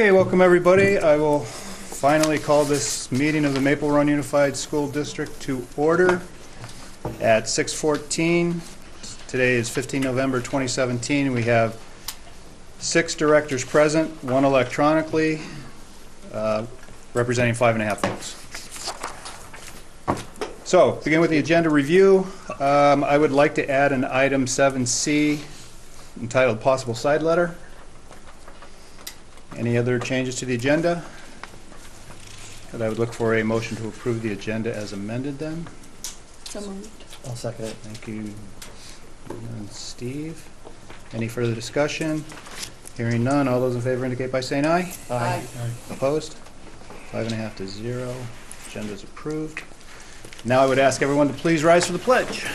Okay, welcome everybody. I will finally call this meeting of the Maple Run Unified School District to order at 6:14. Today is 15 November 2017. We have 6 directors present, 1 electronically, representing 5.5 votes. So, begin with the agenda review. I would like to add an item 7C entitled Possible Side Letter. Any other changes to the agenda? And I would look for a motion to approve the agenda as amended then. So moved. I'll second it. Thank you, and Steve. Any further discussion? Hearing none, all those in favor indicate by saying aye. Aye. Opposed? 5.5 to 0. Agenda is approved. Now I would ask everyone to please rise for the pledge.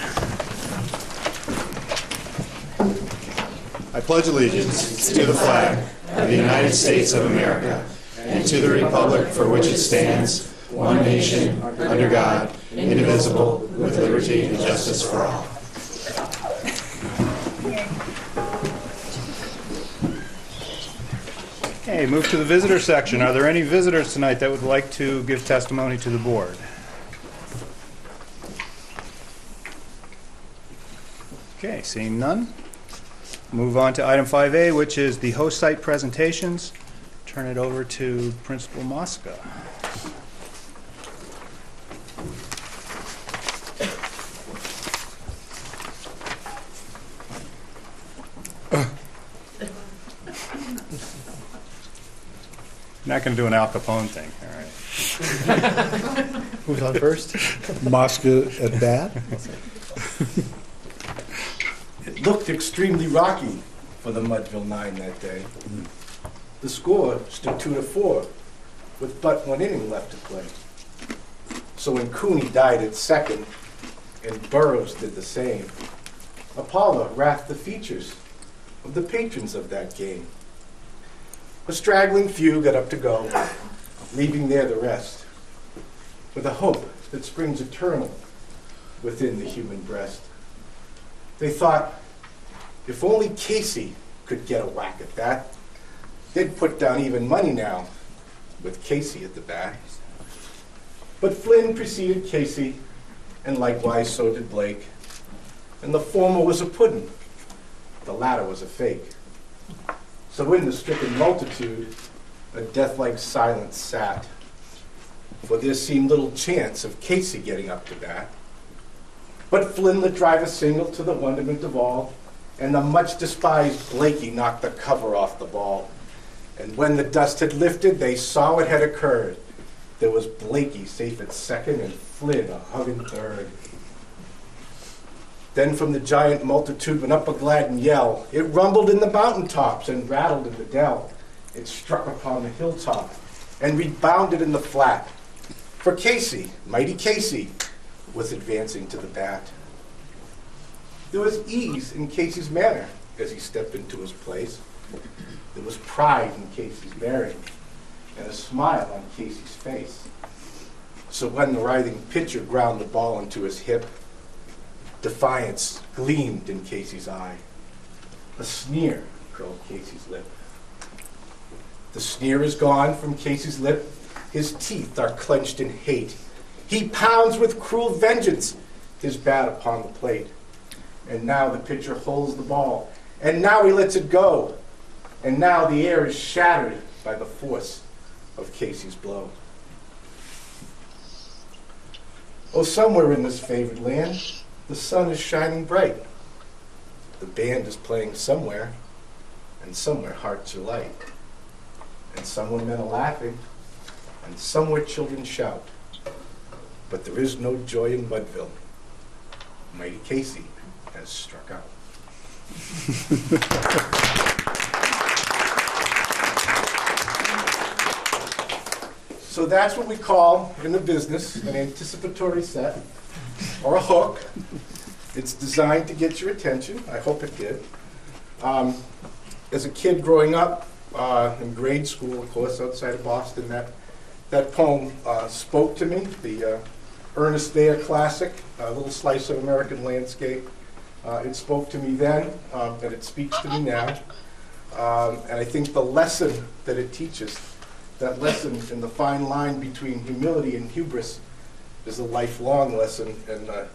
I pledge allegiance to the flag of the United States of America and to the republic for which it stands, one nation, under God, indivisible, with liberty and justice for all. Okay, move to the visitor section. Are there any visitors tonight that would like to give testimony to the board? Okay, seeing none. Move on to item 5A, which is the host site presentations. Turn it over to Principal Mosca. Not going to do an Al Capone thing, all right. Who's on first? Mosca at bat. It looked extremely rocky for the Mudville Nine that day. The score stood 2-4 with but 1 inning left to play. So when Cooney died at second and Burroughs did the same, Apollo wrathed the features of the patrons of that game. A straggling few got up to go, leaving there the rest, with a hope that springs eternal within the human breast. They thought, if only Casey could get a whack at that, they'd put down even money now, with Casey at the bat. But Flynn preceded Casey, and likewise so did Blake. And the former was a puddin', the latter was a fake. So in the stricken multitude, a death-like silence sat, for there seemed little chance of Casey getting up to bat. But Flynn let drive a single to the wonderment of all, and the much-despised Blakey knocked the cover off the ball. And when the dust had lifted, they saw what had occurred. There was Blakey safe at second and Flynn a hugging third. Then from the giant multitude went up a gladdened yell. It rumbled in the mountaintops and rattled in the dell. It struck upon the hilltop and rebounded in the flat. For Casey, mighty Casey, was advancing to the bat. There was ease in Casey's manner as he stepped into his place. There was pride in Casey's bearing and a smile on Casey's face. So when the writhing pitcher ground the ball into his hip, defiance gleamed in Casey's eye. A sneer curled Casey's lip. The sneer is gone from Casey's lip. His teeth are clenched in hate. He pounds with cruel vengeance his bat upon the plate. And now the pitcher holds the ball. And now he lets it go. And now the air is shattered by the force of Casey's blow. Oh, somewhere in this favored land, the sun is shining bright. The band is playing somewhere, and somewhere hearts are light. And somewhere men are laughing, and somewhere children shout. But there is no joy in Mudville. Mighty Casey has struck out. So that's what we call in the business an anticipatory set, or a hook. It's designed to get your attention. I hope it did. As a kid growing up in grade school, of course, outside of Boston, that poem spoke to me, the Ernest Thayer classic, A Little Slice of American Landscape. It spoke to me then, and it speaks to me now. And I think the lesson that it teaches, that lesson in the fine line between humility and hubris, is a lifelong lesson and a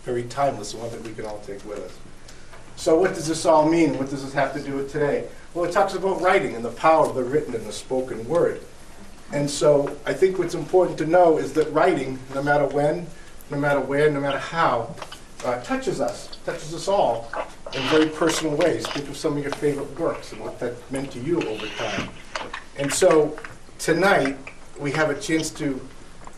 very timeless one that we can all take with us. So what does this all mean? What does this have to do with today? Well, it talks about writing and the power of the written and the spoken word. And so I think what's important to know is that writing, no matter when, no matter where, no matter how, touches us all in very personal ways. Think of some of your favorite works and what that meant to you over time. And so tonight, we have a chance to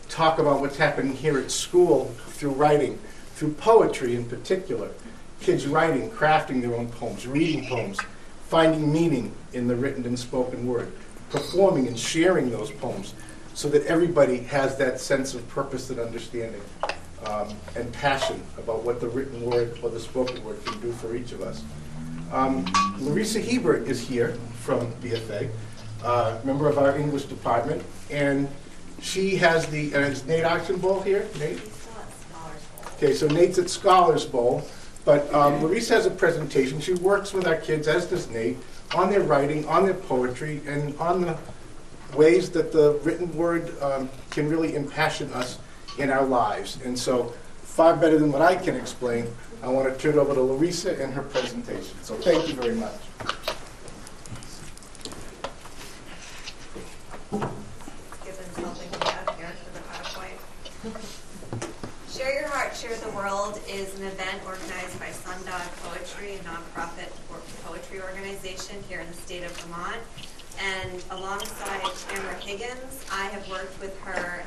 talk about what's happening here at school through writing, through poetry in particular. Kids writing, crafting their own poems, reading poems, finding meaning in the written and spoken word, performing and sharing those poems so that everybody has that sense of purpose and understanding and passion about what the written word or the spoken word can do for each of us. Larissa Hebert is here from BFA, member of our English department, and she has the, is Nate Archambault here? Nate? Okay, so Nate's at Scholars Bowl, but Larissa has a presentation. She works with our kids, as does Nate, on their writing, on their poetry, and on the ways that the written word can really impassion us in our lives. And so, far better than what I can explain, I want to turn it over to Larissa and her presentation. So thank you very much. Given something we have here for the PowerPoint. Share Your Heart, Share the World is an event organized by Sundog Poetry, a nonprofit poetry organization here in the state of Vermont. And alongside Tamara Higgins, I have worked with her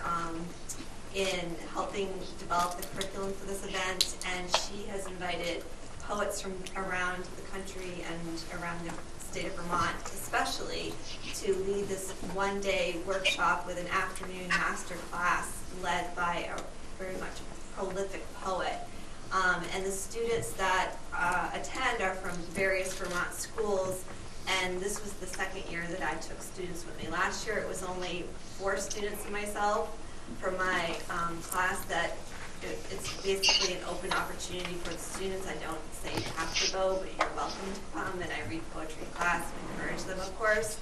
in helping develop the curriculum for this event, and she has invited poets from around the country and around the state of Vermont especially to lead this one-day workshop with an afternoon master class led by a very much prolific poet. And the students that attend are from various Vermont schools, and this was the second year that I took students with me. Last year it was only 4 students and myself. For my class, that it's basically an open opportunity for the students. I don't say you have to go, but you're welcome to come, and I read poetry in class and encourage them, of course.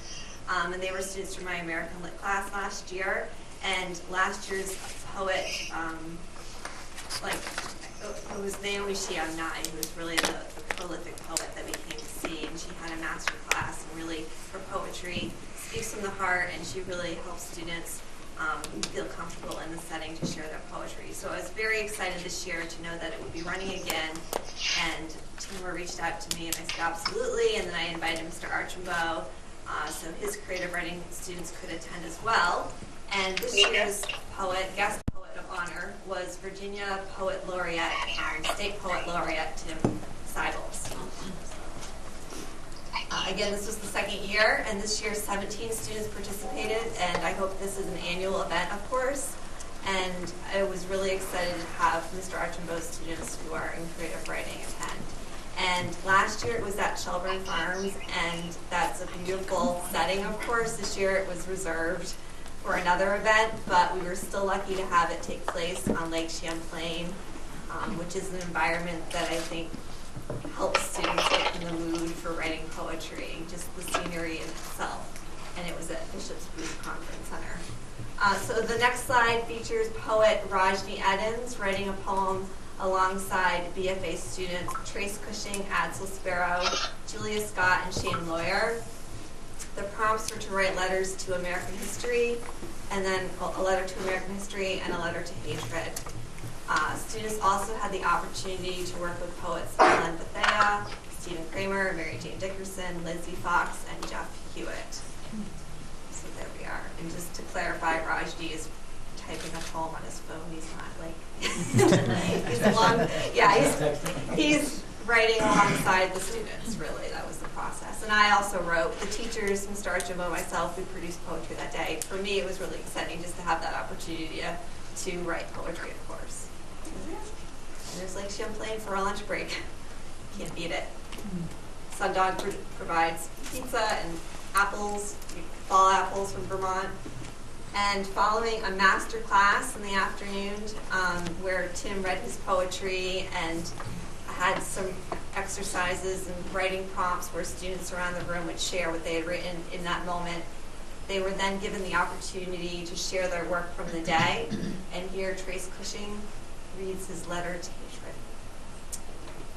And they were students from my American Lit class last year, and last year's poet, it was Naomi Shion-Nai, who was really the prolific poet that we came to see, and she had a master class, and really her poetry speaks from the heart, and she really helps students feel comfortable in the setting to share their poetry. So I was very excited this year to know that it would be running again, and Timur reached out to me and I said absolutely, and then I invited Mr. Archambault so his creative writing students could attend as well. And this year's guest poet of honor was Virginia Poet Laureate, State Poet Laureate Tim Seibels. Again, this was the second year, and this year 17 students participated, and I hope this is an annual event, of course. And I was really excited to have Mr. Archambault's students who are in creative writing attend. And last year it was at Shelburne Farms, and that's a beautiful setting, of course. This year it was reserved for another event, but we were still lucky to have it take place on Lake Champlain, which is an environment that I think helps students get in the mood for writing poetry, just the scenery in itself. And it was at Bishop's Booth Conference Center. So the next slide features poet Rajni Edens writing a poem alongside BFA students Trace Cushing, Adsel Sparrow, Julia Scott, and Shane Lawyer. The prompts were to write letters to American history, and then a letter to American history and a letter to hatred. Students also had the opportunity to work with poets Ellen Bethea, Stephen Kramer, Mary Jane Dickerson, Lizzie Fox, and Jeff Hewitt. So there we are. And just to clarify, Rajdi is typing a poem on his phone. He's not like he's writing alongside the students, really. That was the process. And I also wrote, the teachers, Mr. Archambault, myself, we produced poetry that day. For me, it was really exciting just to have that opportunity to write poetry, of course. And there's Lake Champlain for a lunch break. Can't beat it. Sundog provides pizza and apples, fall apples from Vermont. And following a master class in the afternoon where Tim read his poetry and had some exercises and writing prompts where students around the room would share what they had written in that moment. They were then given the opportunity to share their work from the day, and here Trace Cushing reads his letter to Hatred.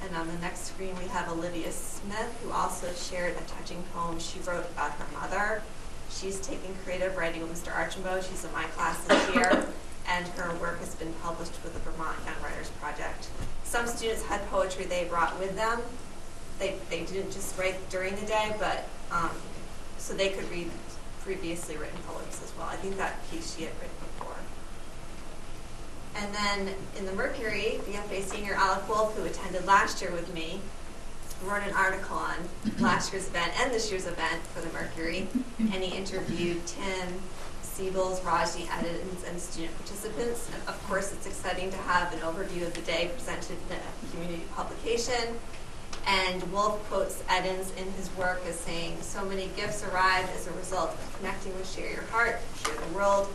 And on the next screen we have Olivia Smith, who also shared a touching poem she wrote about her mother. She's taken creative writing with Mr. Archambault. She's in my class this year, and her work has been published with the Vermont Young Writers Project. Some students had poetry they brought with them. They didn't just write during the day, but so they could read previously written poems as well. I think that piece she had written before. And then in the Mercury, BFA senior Alec Wolf, who attended last year with me, wrote an article on last year's event and this year's event for the Mercury, and he interviewed Tim, Siebels, Raji, Edens, and student participants. And of course, it's exciting to have an overview of the day presented in a community publication. And Wolf quotes Edens in his work as saying, "So many gifts arrived as a result of connecting with Share Your Heart, Share the World.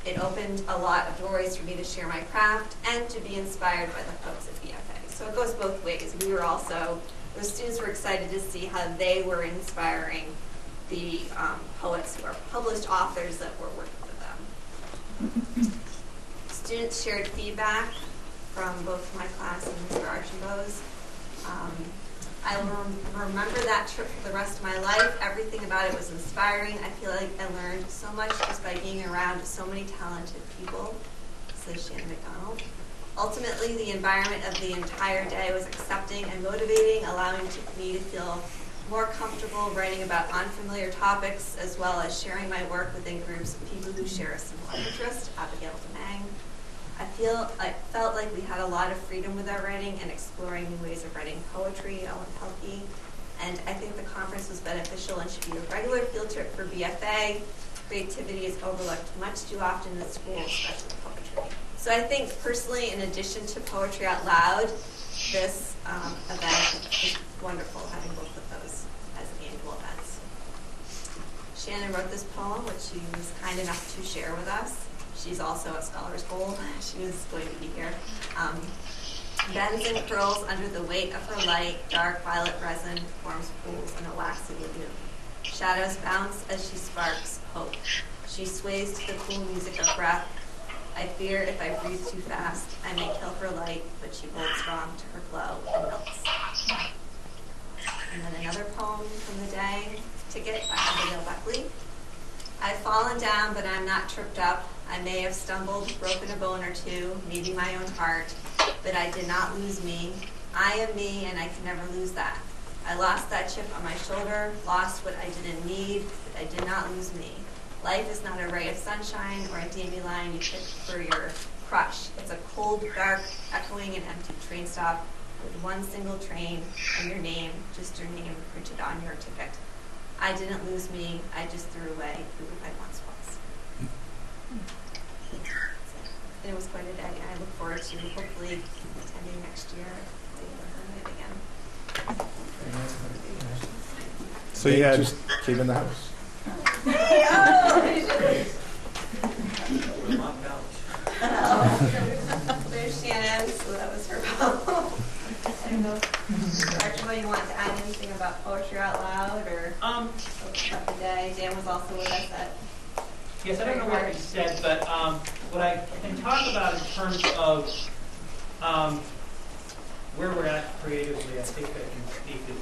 It opened a lot of doors for me to share my craft and to be inspired by the folks at BFA." So it goes both ways. We were also, the students were excited to see how they were inspiring the poets who are published authors that were working with them. Students shared feedback from both my class and Mr. Archambault's. I will remember that trip for the rest of my life. Everything about it was inspiring. I feel like I learned so much just by being around so many talented people, says Shannon McDonald. Ultimately, the environment of the entire day was accepting and motivating, allowing me to feel more comfortable writing about unfamiliar topics, as well as sharing my work within groups of people who share a similar interest. Abigail DeMang. I felt like we had a lot of freedom with our writing and exploring new ways of writing poetry, Ellen Pelkey. And I think the conference was beneficial and should be a regular field trip for BFA. Creativity is overlooked much too often in schools, especially poetry. So I think personally, in addition to Poetry Out Loud, this event is wonderful, having both of those as annual events. Shannon wrote this poem, which she was kind enough to share with us. She's also at Scholars Bowl. She was going to be here. Bends and curls under the weight of her light. Dark violet resin forms pools in a waxy lagoon. Shadows bounce as she sparks hope. She sways to the cool music of breath. I fear if I breathe too fast, I may kill her light, but she holds strong to her glow and melts. And then another poem from the day, Ticket by Abigail Buckley. I've fallen down, but I'm not tripped up. I may have stumbled, broken a bone or two, maybe my own heart, but I did not lose me. I am me, and I can never lose that. I lost that chip on my shoulder, lost what I didn't need, but I did not lose me. Life is not a ray of sunshine or a dandelion you pick for your crush. It's a cold, dark, echoing and empty train stop with one single train and your name, just your name printed on your ticket. I didn't lose me, I just threw away who I once was. And it was quite a day, and I look forward to hopefully attending next year again. So you had Just keep in the house. There's Shannon, so that was her poem. I don't know, Mr. Archibald, you want to add anything about Poetry Out Loud or about the day? Dan was also with us at. Yes, I don't know what you said, but what I can talk about in terms of where we're at creatively, I think I can speak that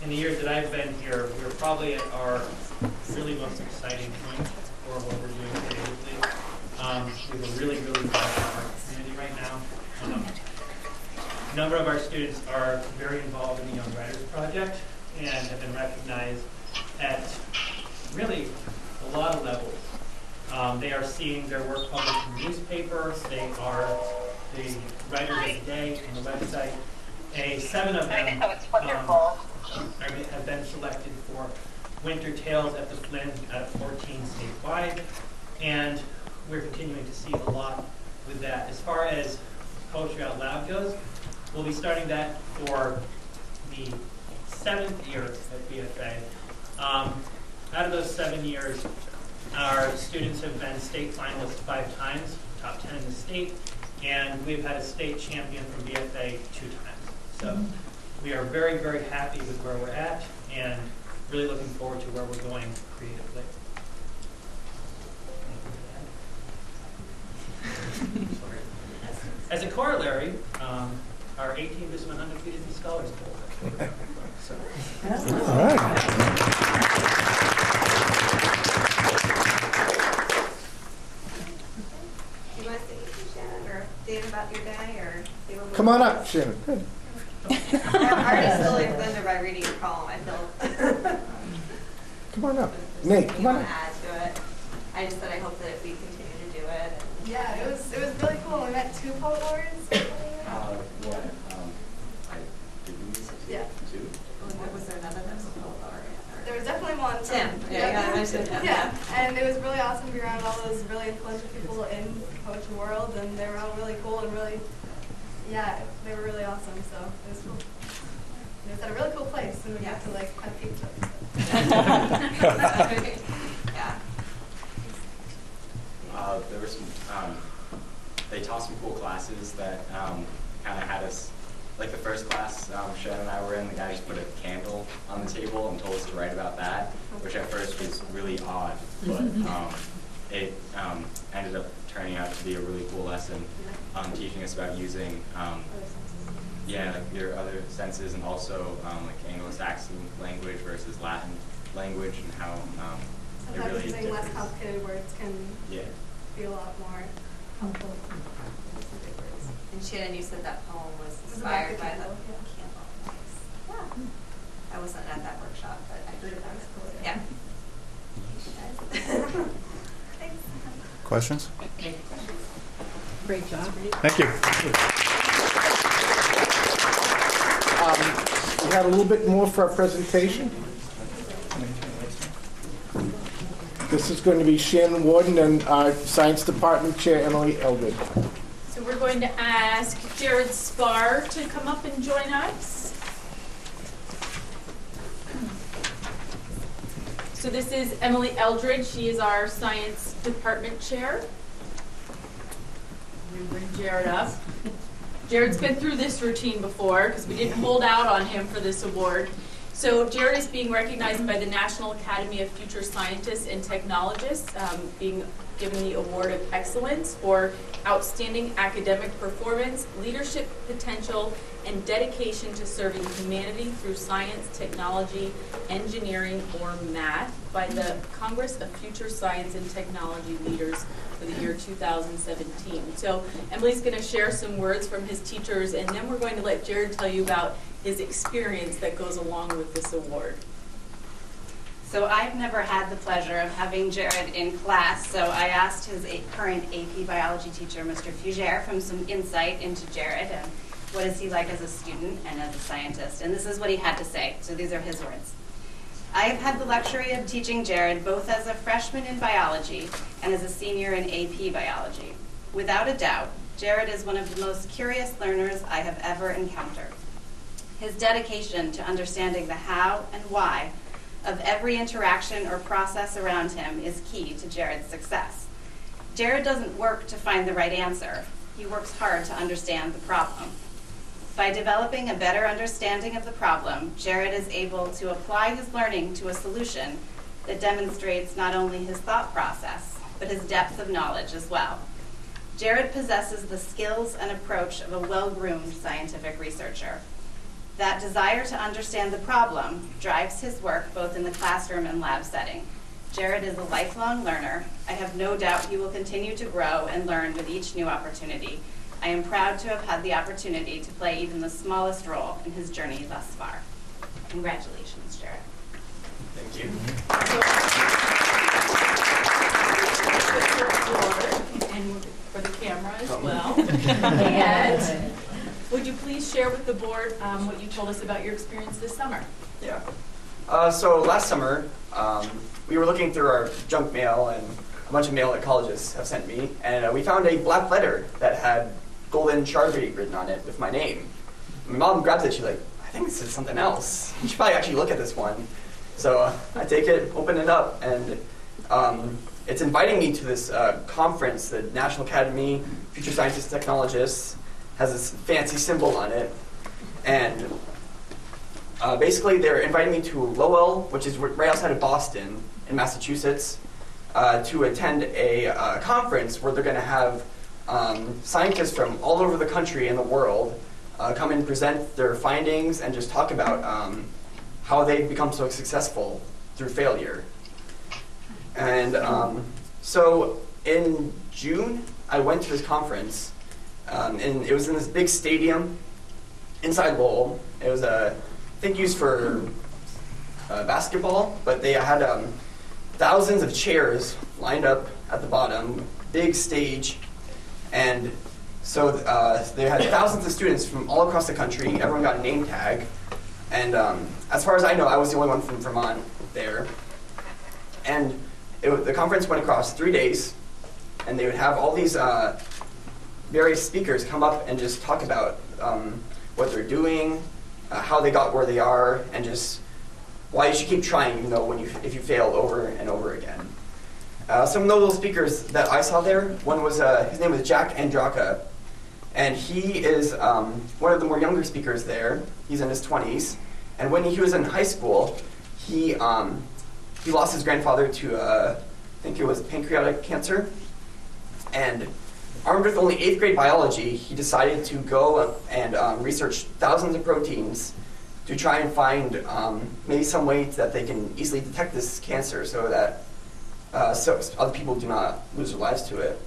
in the years that I've been here, we're probably at our really most exciting point for what we're doing creatively. We have a really, really vibrant art community right now. A number of our students are very involved in the Young Writers Project and have been recognized at really a lot of levels. They are seeing their work published in the newspaper. They are the Writers of the Day on the website. 7 of them have been selected for Winter Tales at the Flynn out of 14 statewide, and we're continuing to see a lot with that. As far as Poetry Out Loud goes, we'll be starting that for the 7th year at BFA. Out of those 7 years, our students have been state finalists 5 times, top 10 in the state, and we've had a state champion from BFA 2 times. So we are very, very happy with where we're at and really looking forward to where we're going creatively. As a corollary, our 18 just went undefeated in Scholars Bowl. So, All right. Do you want to say anything, Shannon, or Dave, about your day, or? Come on up, Shannon. Good. I'm already still offended by reading your column, I feel. Come on up. Nate, come on You up. want to add to it. I just said I hope that we continue to do it. And Yeah, it was really cool. We met 2 poet laureates. I didn't. Yeah. Two. was there another one? There was definitely one. Tim. Yeah, I mentioned him. Yeah, and it was really awesome to be around all those really influential people in the poetry world, and they were all really cool and really, yeah, they were really awesome. So it was cool. It was at a really cool place, and we got to like have pizza. Yeah. There were some, they taught some cool classes that kind of had us, like the first class Shannon and I were in, the guy just put a candle on the table and told us to write about that, which at first was really odd, but it ended up turning out to be a really cool lesson, teaching us about using like your other senses, and also like Anglo-Saxon language versus Latin language, and how it Sometimes really using less differs. complicated words can be a lot more helpful. And Shannon, you said that poem was It was about inspired the by the candle, candle. Nice. Yeah. I wasn't at that workshop, but I heard about it. Cool. Yeah. Thanks. Questions? Great job. Thank you. We had a little bit more for our presentation. This is going to be Shannon Warden and our Science Department Chair, Emily Eldred. So we're going to ask Jared Spar to come up and join us. So this is Emily Eldred. She is our Science Department Chair. We bring Jared up. Jared's been through this routine before because we didn't hold out on him for this award. So Jared is being recognized by the National Academy of Future Scientists and Technologists, being given the Award of Excellence for outstanding academic performance, leadership potential, and dedication to serving humanity through science, technology, engineering, or math by the Congress of Future Science and Technology Leaders for the year 2017. So Emily's going to share some words from his teachers, and then we're going to let Jared tell you about his experience that goes along with this award. So I've never had the pleasure of having Jared in class, so I asked his current AP biology teacher, Mr. Fugere, for some insight into Jared and what is he like as a student and as a scientist. And this is what he had to say, so these are his words. I have had the luxury of teaching Jared both as a freshman in biology and as a senior in AP biology. Without a doubt, Jared is one of the most curious learners I have ever encountered. His dedication to understanding the how and why of every interaction or process around him is key to Jared's success. Jared doesn't work to find the right answer. He works hard to understand the problem. By developing a better understanding of the problem, Jared is able to apply his learning to a solution that demonstrates not only his thought process, but his depth of knowledge as well. Jared possesses the skills and approach of a well-groomed scientific researcher. That desire to understand the problem drives his work both in the classroom and lab setting. Jared is a lifelong learner. I have no doubt he will continue to grow and learn with each new opportunity. I am proud to have had the opportunity to play even the smallest role in his journey thus far. Congratulations, Jared. Thank you. And for the camera as well. And would you please share with the board what you told us about your experience this summer? Yeah. So last summer, we were looking through our junk mail and a bunch of mail that colleges have sent me, and we found a black letter that had golden Sharpie written on it with my name. My mom grabs it, she's like, I think this is something else. You should probably actually look at this one. So I take it, open it up, and it's inviting me to this conference, the National Academy of Future Scientists and Technologists, has this fancy symbol on it. And basically, they're inviting me to Lowell, which is right outside of Boston in Massachusetts, to attend a conference where they're going to have scientists from all over the country and the world come and present their findings and just talk about how they've become so successful through failure. And so in June, I went to this conference, and it was in this big stadium inside Lowell. It was, I think, used for basketball, but they had thousands of chairs lined up at the bottom, big stage, and so they had thousands of students from all across the country. Everyone got a name tag, and as far as I know, I was the only one from Vermont there. And the conference went across 3 days, and they would have all these various speakers come up and just talk about what they're doing, how they got where they are, and just why you should keep trying, even though if you fail over and over again. Some notable speakers that I saw there, one was, his name was Jack Andraka, and he is one of the more younger speakers there. He's in his 20s, and when he was in high school, he lost his grandfather to, I think it was pancreatic cancer, and armed with only 8th grade biology, he decided to go and research thousands of proteins to try and find maybe some way that they can easily detect this cancer so that so other people do not lose their lives to it.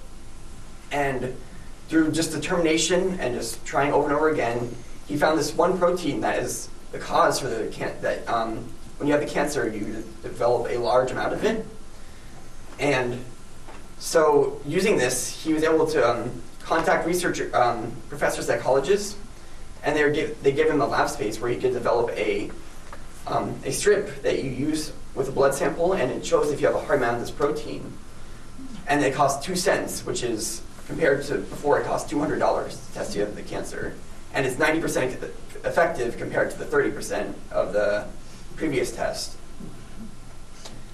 And through just determination and just trying over and over again, he found this one protein that is the cause for the when you have the cancer, you develop a large amount of it. And so using this, he was able to contact professors at colleges, and they gave him a lab space where he could develop a strip that you use with a blood sample, and it shows if you have a high amount of this protein. And it costs 2 cents, which is, compared to before, it cost $200 to test you have the cancer. And it's 90% effective compared to the 30% of the previous test.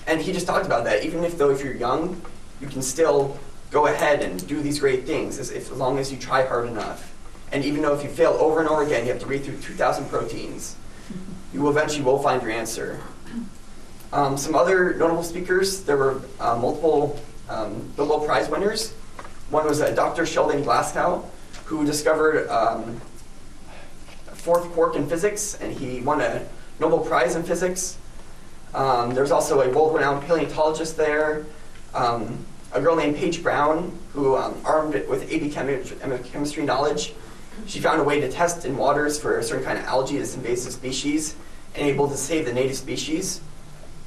And he just talked about that, even if you're young, you can still go ahead and do these great things as long as you try hard enough. And even though if you fail over and over again, you have to read through 2,000 proteins, you will eventually find your answer. Some other notable speakers, there were multiple Nobel Prize winners. One was Dr. Sheldon Glasgow, who discovered a fourth quark in physics, and he won a Nobel Prize in physics. There's also a world-renowned paleontologist there, a girl named Paige Brown, who, armed with AB chemistry knowledge, she found a way to test in waters for a certain kind of algae that's invasive species and able to save the native species.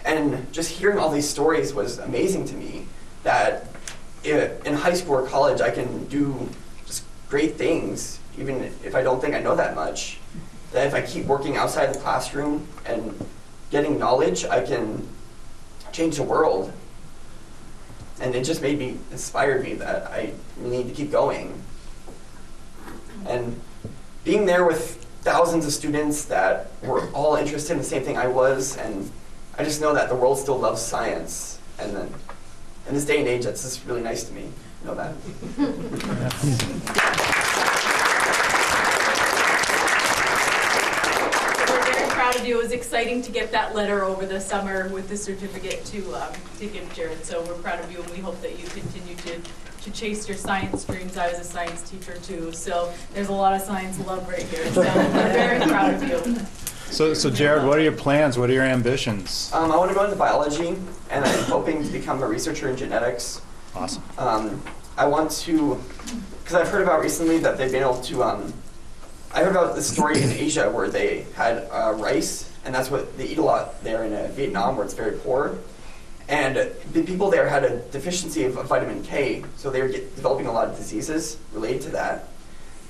And just hearing all these stories was amazing to me, that in high school or college I can do just great things, even if I don't think I know that much. That if I keep working outside the classroom and getting knowledge, I can change the world. And it just inspired me that I really need to keep going. And being there with thousands of students that were all interested in the same thing I was, and I just know that the world still loves science. And then in this day and age, that's just really nice to me, know that. Of you. It was exciting to get that letter over the summer with the certificate to give Jared. So we're proud of you, and we hope that you continue to chase your science dreams. I was a science teacher too, so there's a lot of science love right here. So we're very proud of you. So Jared, what are your plans? What are your ambitions? I want to go into biology, and I'm hoping to become a researcher in genetics. Awesome. I want to, because I've heard about recently that they've been able to, I heard about this story in Asia where they had rice, and that's what they eat a lot there in Vietnam, where it's very poor. And the people there had a deficiency of vitamin K, so they were developing a lot of diseases related to that.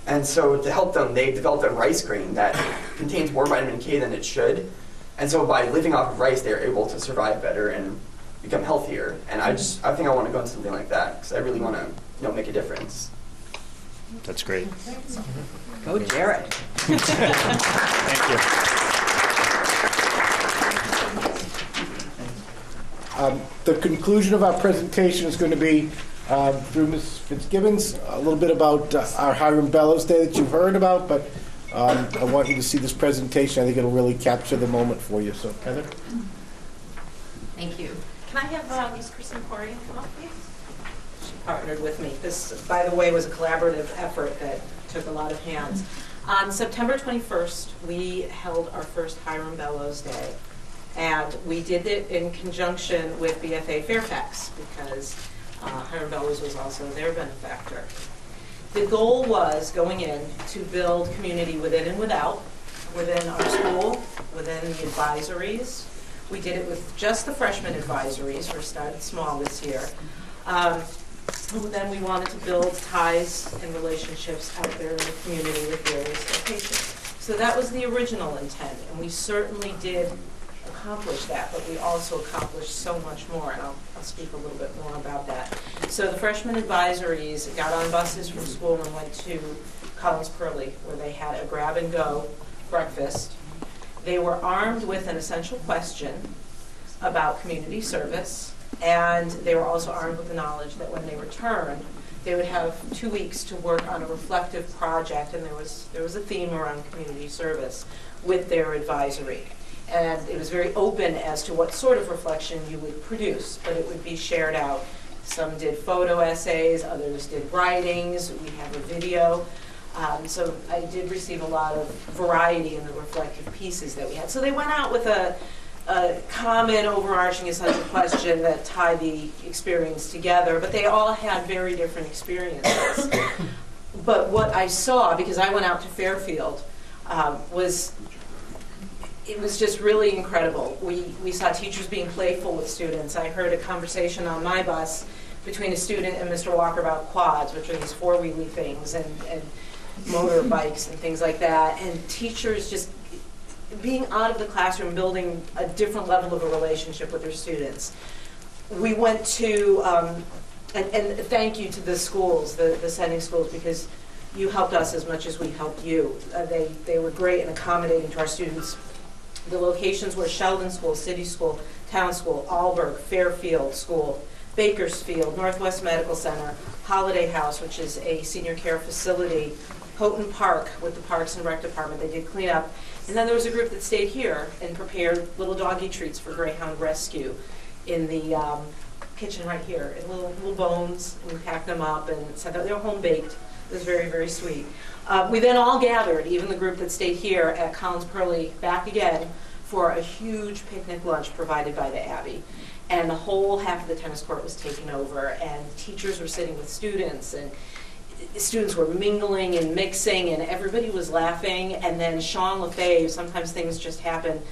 And so to help them, they developed a rice grain that contains more vitamin K than it should. And so by living off of rice, they're able to survive better and become healthier. And I think I want to go into something like that, because I really want to make a difference. That's great. Go Jared. Thank you. The conclusion of our presentation is going to be through Ms. Fitzgibbons, a little bit about our Hiram Bellows Day that you've heard about, but I want you to see this presentation. I think it'll really capture the moment for you. So, Heather? Thank you. Can I have Ms. Kristen Corrigan come up, please? She partnered with me. This, by the way, was a collaborative effort that took a lot of hands. On September 21st, we held our first Hiram Bellows Day. And we did it in conjunction with BFA Fairfax because Hiram Bellows was also their benefactor. The goal was, going in, to build community within and without, within our school, within the advisories. We did it with just the freshman advisories. We started small this year. Then we wanted to build ties and relationships out there in the community with various locations. So that was the original intent, and we certainly did accomplish that, but we also accomplished so much more, and I'll speak a little bit more about that. So the freshman advisories got on buses from school and went to Collins Pearly, where they had a grab-and-go breakfast. They were armed with an essential question about community service, and they were also armed with the knowledge that when they returned, they would have 2 weeks to work on a reflective project, and there was a theme around community service with their advisory. And it was very open as to what sort of reflection you would produce, but it would be shared out. Some did photo essays, others did writings, we have a video. So I did receive a lot of variety in the reflective pieces that we had. So they went out with a common overarching essential question that tied the experience together, but they all had very different experiences. But what I saw, because I went out to Fairfield, it was just really incredible. We saw teachers being playful with students. I heard a conversation on my bus between a student and Mr. Walker about quads, which are these four-wheelie things, and motorbikes and things like that, and teachers just being out of the classroom, building a different level of a relationship with their students. We went to, and thank you to the schools, the sending schools, because you helped us as much as we helped you. They were great and accommodating to our students. The locations were Sheldon School, City School, Town School, Alberg, Fairfield School, Bakersfield, Northwest Medical Center, Holiday House, which is a senior care facility, Houghton Park with the Parks and Rec Department. They did clean up. And then there was a group that stayed here and prepared little doggy treats for Greyhound Rescue in the kitchen right here, in little bones, and we packed them up and said that they were home baked. It was very, very sweet. We then all gathered, even the group that stayed here at Collins Pearly, back again for a huge picnic lunch provided by the Abbey. And the whole half of the tennis court was taken over, and teachers were sitting with students, and students were mingling and mixing, and everybody was laughing. And then Sean LaFave, sometimes things just happen,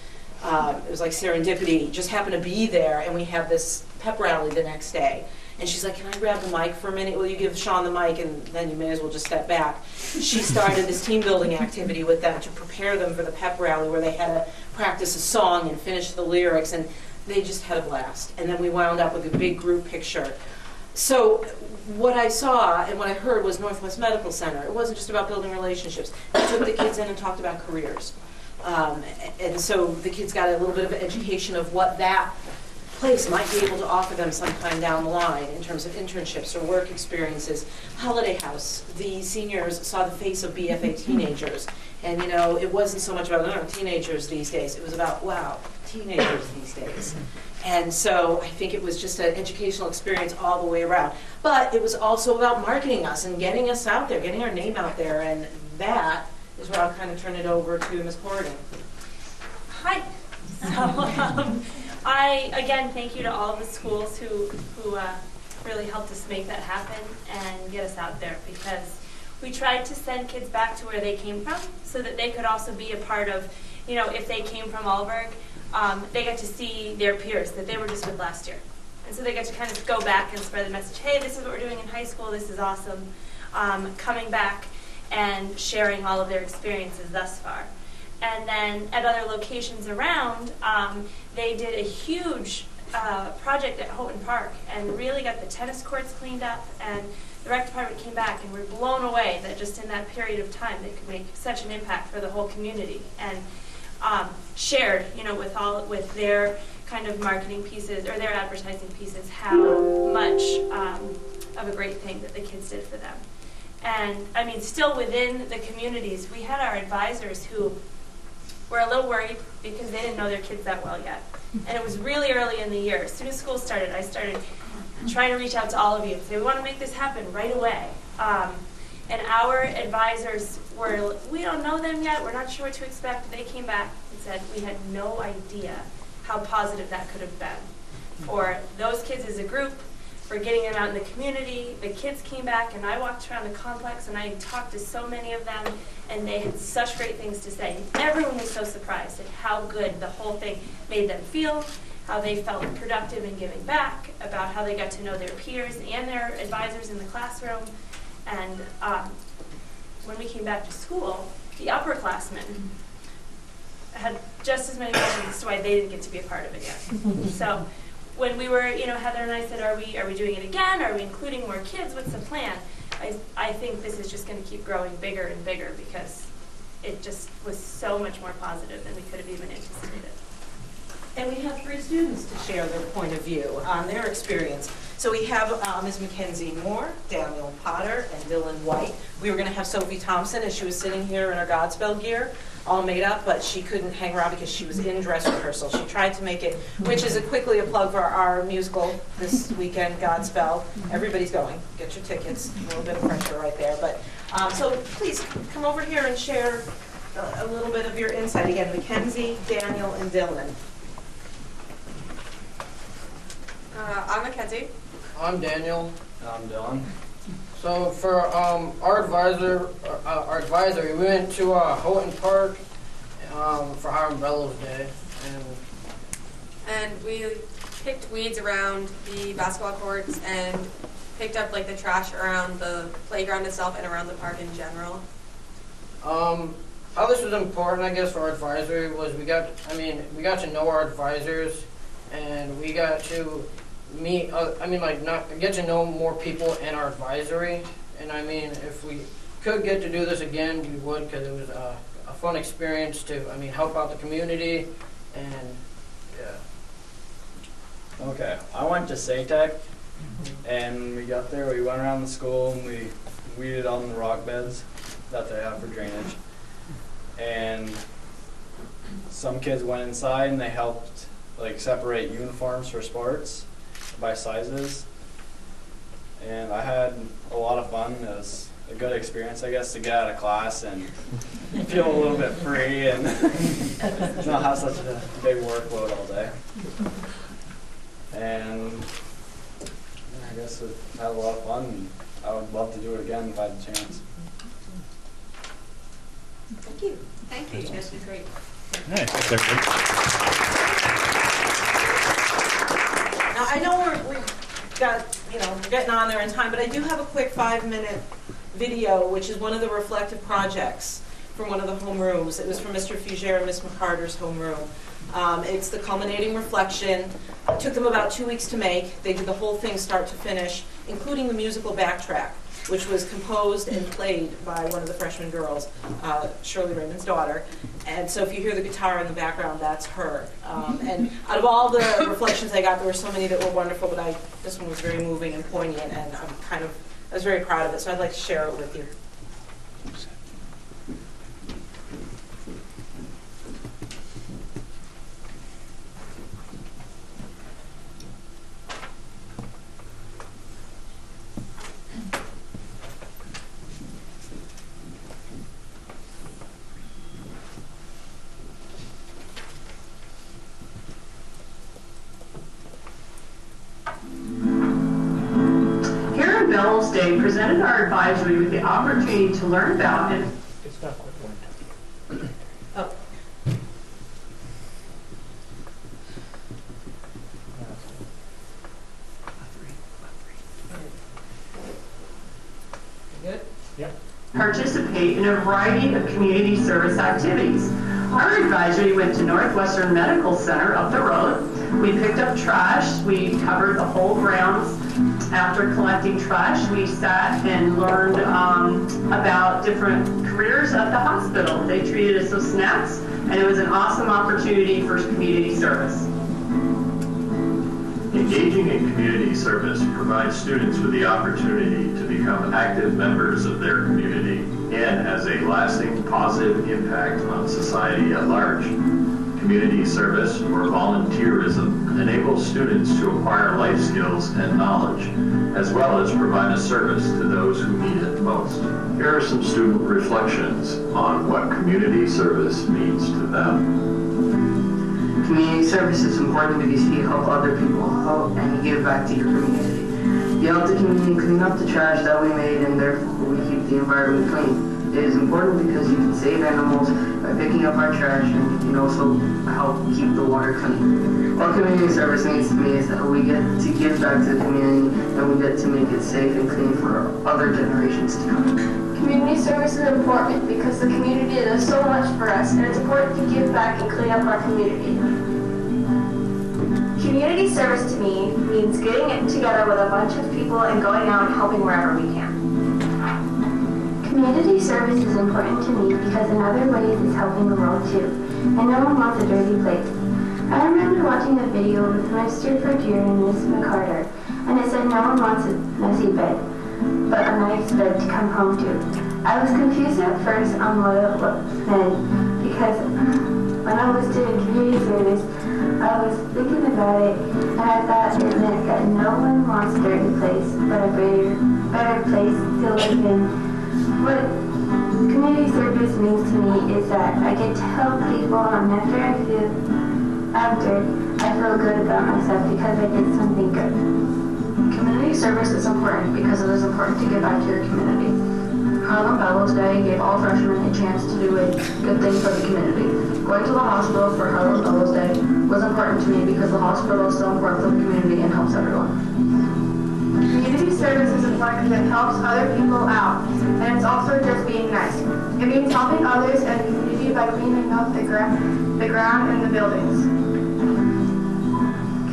it was like serendipity, just happened to be there, and we had this pep rally the next day. And she's like, can I grab the mic for a minute? Will you give Sean the mic, and then you may as well just step back. She started this team building activity with them to prepare them for the pep rally, where they had to practice a song and finish the lyrics, and they just had a blast. And then we wound up with a big group picture. So what I saw and what I heard was Northwest Medical Center. It wasn't just about building relationships. They took the kids in and talked about careers. And so the kids got a little bit of an education of what that place might be able to offer them sometime down the line in terms of internships or work experiences. Holiday House, the seniors saw the face of BFA teenagers. And you know, it wasn't so much about teenagers these days. It was about, wow, teenagers these days. And so I think it was just an educational experience all the way around. But it was also about marketing us and getting us out there, getting our name out there. And that is where I'll kind of turn it over to Ms. Corrigan. Hi. So, I, again, thank you to all of the schools who really helped us make that happen and get us out there, because we tried to send kids back to where they came from so that they could also be a part of, you know, if they came from Alberg, they got to see their peers that they were just with last year. And so they got to kind of go back and spread the message, hey, this is what we're doing in high school, this is awesome, coming back and sharing all of their experiences thus far. And then at other locations around, they did a huge project at Houghton Park and really got the tennis courts cleaned up, and the rec department came back and were blown away that just in that period of time they could make such an impact for the whole community, and shared, you know, with their kind of marketing pieces or their advertising pieces how much of a great thing that the kids did for them. And I mean, still within the communities, we had our advisors who were a little worried because they didn't know their kids that well yet. And it was really early in the year. As soon as school started, I started trying to reach out to all of you and say, we want to make this happen right away. And our advisors were, we don't know them yet, we're not sure what to expect. They came back and said, we had no idea how positive that could have been for those kids as a group, for getting them out in the community. The kids came back and I walked around the complex and I talked to so many of them and they had such great things to say. Everyone was so surprised at how good the whole thing made them feel, how they felt productive in giving back, about how they got to know their peers and their advisors in the classroom. And when we came back to school, the upperclassmen had just as many questions as to why they didn't get to be a part of it yet. So when we were, Heather and I said, are we doing it again? Are we including more kids? What's the plan? I think this is just going to keep growing bigger and bigger because it just was so much more positive than we could have even anticipated. And we have 3 students to share their point of view on their experience. So we have Ms. Mackenzie Moore, Daniel Potter, and Dylan White. We were going to have Sophie Thompson, as she was sitting here in her Godspell gear, all made up, but she couldn't hang around because she was in dress rehearsal. She tried to make it, which is quickly a plug for our musical this weekend, Godspell. Everybody's going. Get your tickets. A little bit of pressure right there. But so please come over here and share a little bit of your insight. Again, Mackenzie, Daniel, and Dylan. I'm Mackenzie. I'm Daniel. I'm Dylan. So for our advisory, we went to Houghton Park for Hiram Bellows Day, And we picked weeds around the basketball courts and picked up like the trash around the playground itself and around the park in general. How this was important, I guess, for our advisory was we got to know our advisors, and we got to meet, get to know more people in our advisory. And I mean, if we could get to do this again, we would, because it was a fun experience to, help out the community, and yeah. Okay, I went to SATEC, and when we got there, we went around the school and we weeded on the rock beds that they have for drainage. And some kids went inside and they helped separate uniforms for sports by sizes. And I had a lot of fun. It was a good experience, I guess, to get out of class and feel a little bit free and not have such a big workload all day. And I guess it had a lot of fun, and I would love to do it again if I had the chance. Thank you. Thank you. You guys did great. Nice. Thanks, everybody. Now, I know we're getting on there in time, but I do have a quick 5-minute video, which is one of the reflective projects from one of the homerooms. It was from Mr. Fugere and Ms. McCarter's homeroom. It's the culminating reflection. It took them about 2 weeks to make. They did the whole thing start to finish, including the musical backtrack, which was composed and played by one of the freshman girls, Shirley Raymond's daughter. And so if you hear the guitar in the background, that's her. And out of all the reflections I got, there were so many that were wonderful, but this one was very moving and poignant, and I was very proud of it, so I'd like to share it with you. Bellows Day presented our advisory with the opportunity to learn about it. It's not quite one. Oh. Good? Yeah. Participate in a variety of community service activities. Our advisory went to Northwestern Medical Center up the road. We picked up trash. We covered the whole grounds. After collecting trash, we sat and learned about different careers at the hospital. They treated us with snacks, and it was an awesome opportunity for community service. Engaging in community service provides students with the opportunity to become active members of their community and has a lasting positive impact on society at large. Community service, or volunteerism, enables students to acquire life skills and knowledge, as well as provide a service to those who need it most. Here are some student reflections on what community service means to them. Community service is important because you help other people and you give back to your community. You help the community clean up the trash that we made, and therefore we keep the environment clean. It is important because you can save animals by picking up our trash, and you can also help keep the water clean. What community service means to me is that we get to give back to the community, and we get to make it safe and clean for other generations to come. Community service is important because the community does so much for us, and it's important to give back and clean up our community. Community service to me means getting together with a bunch of people and going out and helping wherever we can. Community service is important to me because in other ways it's helping the world too, and no one wants a dirty place. I remember watching a video with Mr. Verdier and Miss McCarter, and it said no one wants a messy bed, but a nice bed to come home to. I was confused at first on what it meant, because when I was doing community service, I was thinking about it, and I thought it meant that no one wants a dirty place, but a better place to live in. What community service means to me is that I get to help people, and after I feel good about myself because I did something good. Community service is important because it is important to give back to your community. Harlem Fellows Day gave all freshmen a chance to do a good thing for the community. Going to the hospital for Harlem Fellows Day was important to me because the hospital is so important for the community and helps everyone. Community service is important because it helps other people out, and it's also just being nice. It means helping others and the community by cleaning up the ground and the buildings.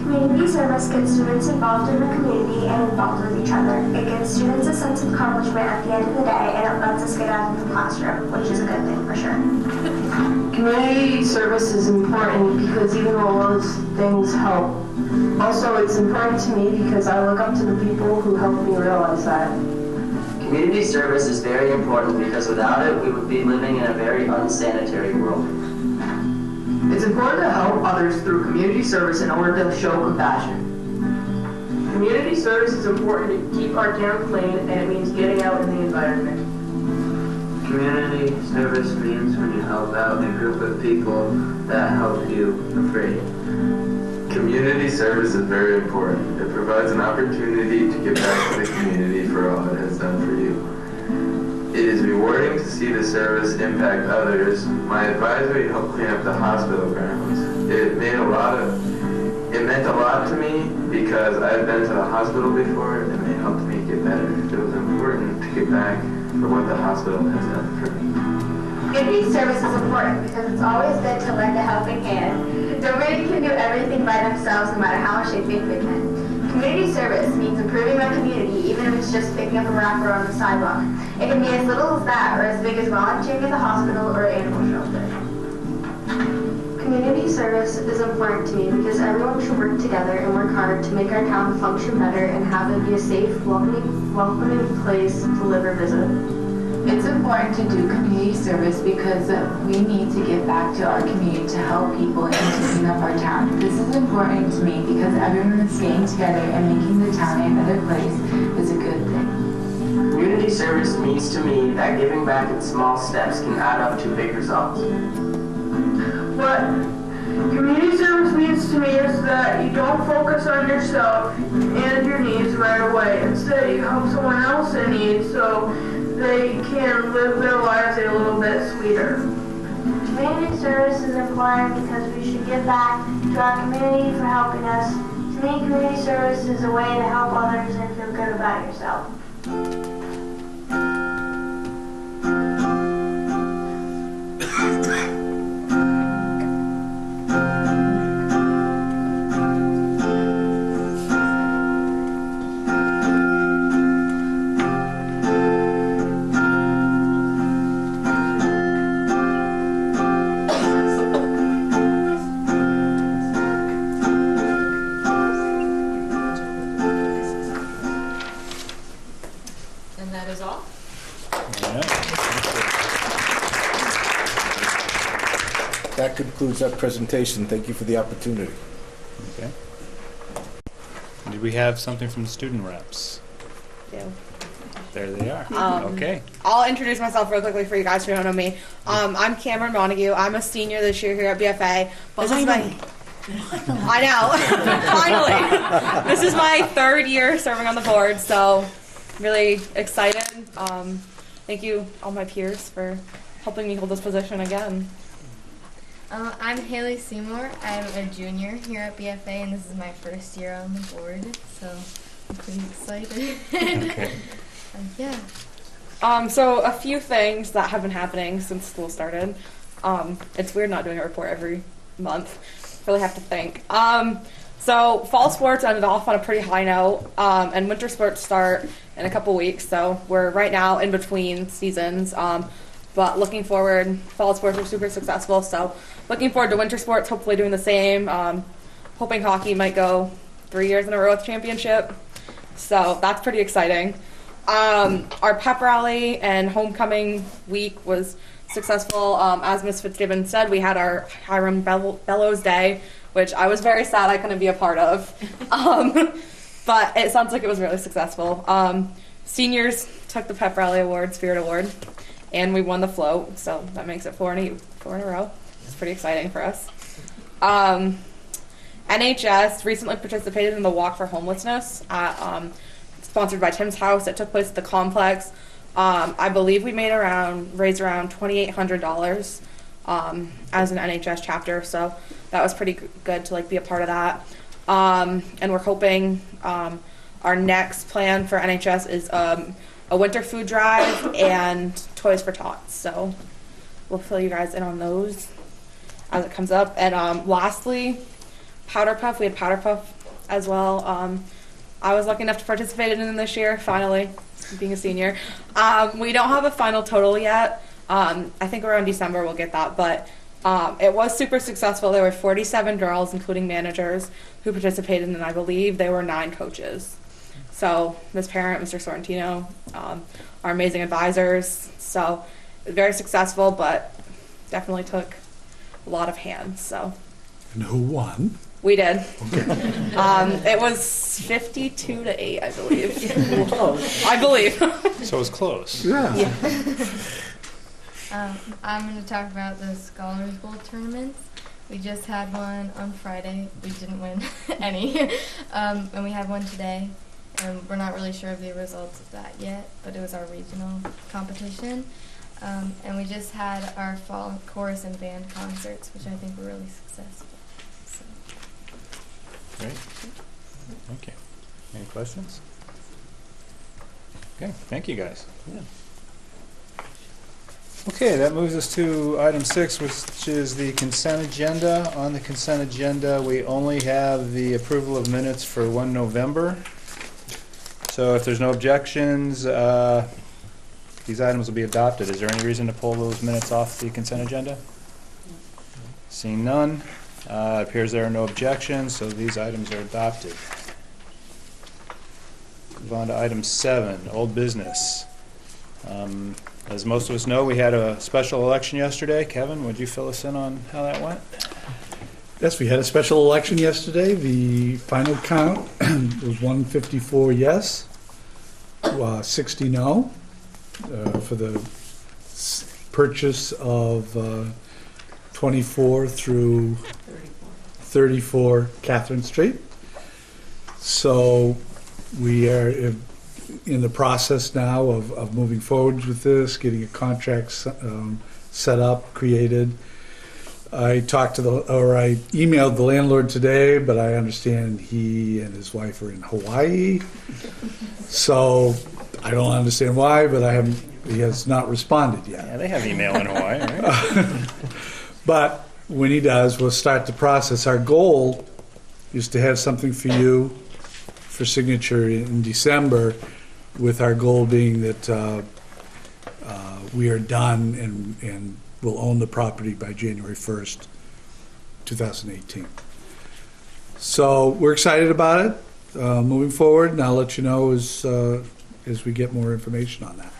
Community service gets students involved in the community and involved with each other. It gives students a sense of accomplishment at the end of the day, and it lets us get out of the classroom, which is a good thing for sure. Community service is important because even though those things help, also it's important to me because I look up to the people who helped me realize that. Community service is very important because without it, we would be living in a very unsanitary world. It's important to help others through community service in order to show compassion. Community service is important to keep our town clean, and it means getting out in the environment. Community service means when you help out a group of people that help you for free. Community service is very important. It provides an opportunity to give back to the community for all it has done for you. It is rewarding to see the service impact others. My advisory helped clean up the hospital grounds. It meant a lot to me because I've been to the hospital before and it helped me get better. It was important to get back for what the hospital has done for me. Community service is important because it's always good to lend a helping hand. Nobody can do everything by themselves no matter how much they think they can. Community service means improving our community, even if it's just picking up a wrapper on the sidewalk. It can be as little as that, or as big as volunteering at the hospital or animal shelter. Community service is important to me because everyone should work together and work hard to make our town function better and have it be a safe, welcoming place to live or visit. It's important to do community service because we need to give back to our community to help people and to clean up our town. This is important to me because everyone is staying together and making the town a better place is a good thing. Community service means to me that giving back in small steps can add up to big results. What community service means to me is that you don't focus on yourself and your needs right away. Instead, you help someone else in need so they can live their lives a little bit sweeter. Community service is important because we should give back to our community for helping us. To me, community service is a way to help others and feel good about yourself. concludes that presentation. Thank you for the opportunity. Okay. Did we have something from the student reps? Yeah. There they are. Okay. I'll introduce myself real quickly for you guys who don't know me. I'm Cameron Montague. I'm a senior this year here at BFA. This is my I know. Finally. This is my 3rd year serving on the board, so really excited. Thank you, all my peers, for helping me hold this position again. I'm Haley Seymour. I'm a junior here at BFA, and this is my 1st year on the board, so I'm pretty excited. Okay. Yeah. So a few things that have been happening since school started. It's weird not doing a report every month. Really have to think. So fall sports ended off on a pretty high note, and winter sports start in a couple weeks. So we're right now in between seasons, but looking forward, fall sports are super successful. So looking forward to winter sports, hopefully doing the same. Hoping hockey might go 3 years in a row with championship. So that's pretty exciting. Our pep rally and homecoming week was successful. As Ms. Fitzgibbon said, we had our Hiram Bellows Day, which I was very sad I couldn't be a part of. But it sounds like it was really successful. Seniors took the pep rally award, Spirit Award, and we won the float, so that makes it 4 in a row. It's pretty exciting for us. NHS recently participated in the Walk for Homelessness at, sponsored by Tim's House. It took place at the complex. I believe we raised around $2,800 as an NHS chapter, so that was pretty good to be a part of that. And we're hoping our next plan for NHS is a winter food drive and Toys for Tots. So we'll fill you guys in on those as it comes up. And lastly, Powder Puff. We had Powder Puff as well. I was lucky enough to participate in it this year, finally, being a senior. We don't have a final total yet. I think around December we'll get that, but it was super successful. There were 47 girls, including managers, who participated, and I believe there were 9 coaches. So Ms. Parent, Mr. Sorrentino, our amazing advisors. So very successful, but definitely took a lot of hands. So. And who won? We did. Okay. It was 52-8, I believe. I believe. So it was close. Yeah. I'm going to talk about the Scholars Bowl tournaments. We just had one on Friday. We didn't win any. And we had one today. And we're not really sure of the results of that yet, but it was our regional competition. And we just had our fall chorus and band concerts, which I think were really successful. Great. Thank you. Any questions? Okay, thank you guys. Yeah. Okay, that moves us to item 6, which is the consent agenda. On the consent agenda, we only have the approval of minutes for 1 November. So if there's no objections, these items will be adopted. Is there any reason to pull those minutes off the consent agenda? Seeing none. It appears there are no objections, so these items are adopted. Move on to item 7, old business. As most of us know, we had a special election yesterday. Kevin, would you fill us in on how that went? Yes, we had a special election yesterday. The final count was 154 yes, 60 no, for the purchase of 24 through 34 Catherine Street. So we are in the process now of moving forward with this, getting a contract set up, created. I emailed the landlord today, but I understand he and his wife are in Hawaii. So I don't understand why, but he has not responded yet. Yeah, they have email in Hawaii, right? But when he does, we'll start the process. Our goal is to have something for you for signature in December, with our goal being that we are done and will own the property by January 1st, 2018. So we're excited about it, moving forward, and I'll let you know as we get more information on that.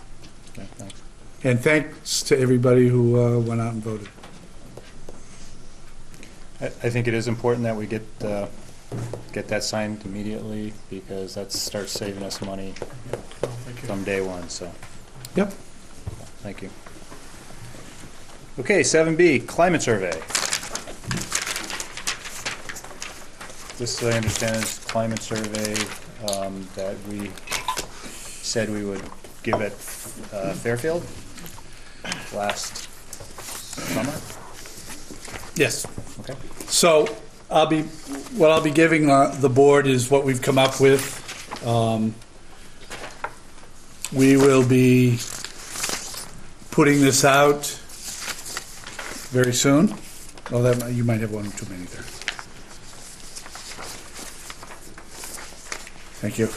Okay, thanks. And thanks to everybody who went out and voted. I think it is important that we get that signed immediately, because that starts saving us money from day one, so. Yep. Thank you. Okay, 7B, climate survey. This, I understand, is climate survey that we said we would give at Fairfield last summer. Yes. Okay. So what I'll be giving the board is what we've come up with. We will be putting this out very soon. Well, you might have one too many there. Thank you.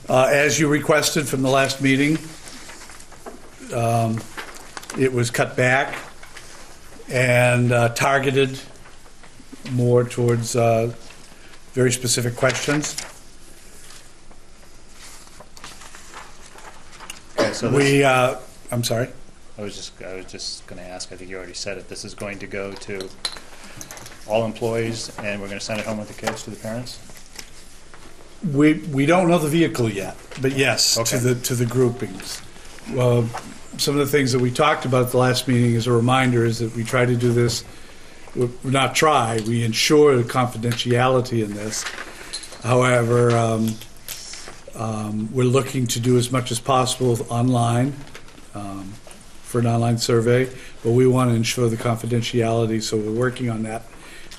As you requested from the last meeting, it was cut back and targeted more towards very specific questions. Okay, so I'm sorry. I was just going to ask. I think you already said it. This is going to go to all employees, and we're going to send it home with the kids to the parents. We don't know the vehicle yet, but yes, Okay. to the groupings. Well, some of the things that we talked about at the last meeting, as a reminder, is that we try to do this. We ensure the confidentiality in this. However, we're looking to do as much as possible online for an online survey, but we want to ensure the confidentiality, so we're working on that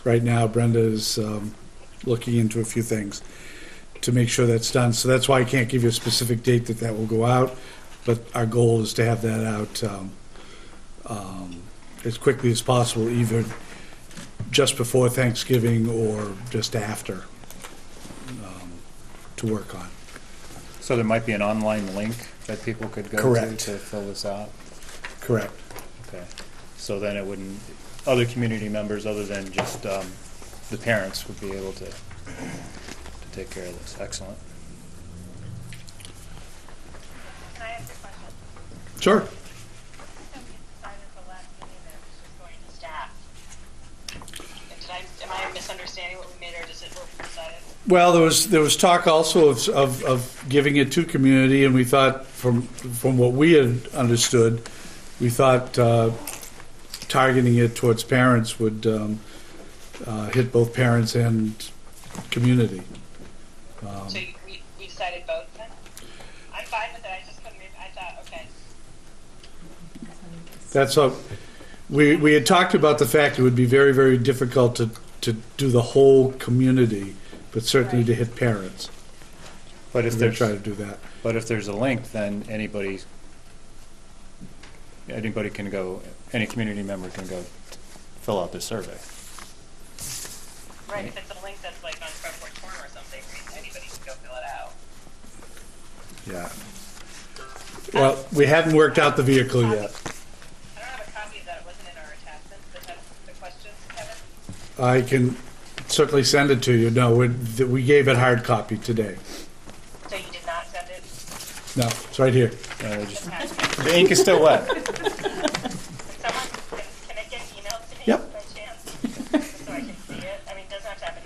right now. Brenda is looking into a few things to make sure that's done. So that's why I can't give you a specific date that will go out, but our goal is to have that out as quickly as possible, either just before Thanksgiving or just after, to work on. So there might be an online link that people could go Correct. to fill this out? Correct. Okay. So then it wouldn't, other community members other than just the parents would be able to take care of this. Excellent. Can I ask a question? Sure. Am I misunderstanding what we made, or does it work decided? Well, there was talk also of giving it to community, and we thought from what we had understood, we thought targeting it towards parents would hit both parents and community. So we decided both then? I'm fine with it, I just couldn't I thought, okay. That's what we had talked about, the fact it would be very, very difficult to do the whole community, but certainly to hit parents. But if they're there's trying to do that. But if there's a link, then anybody can go, any community member can go fill out this survey. Right, if it's a link that's like on Front Porch Forum or something, anybody can go fill it out. Yeah. Well, we haven't worked out the vehicle yet. I don't have a copy of that, it wasn't in our attachments that had the questions, Kevin? I can certainly send it to you. No, we gave it hard copy today. So you did not send it? No, it's right here. The ink is still wet. Can it get emailed to me Yep. by chance? So I can see it? I mean, it doesn't have to have any.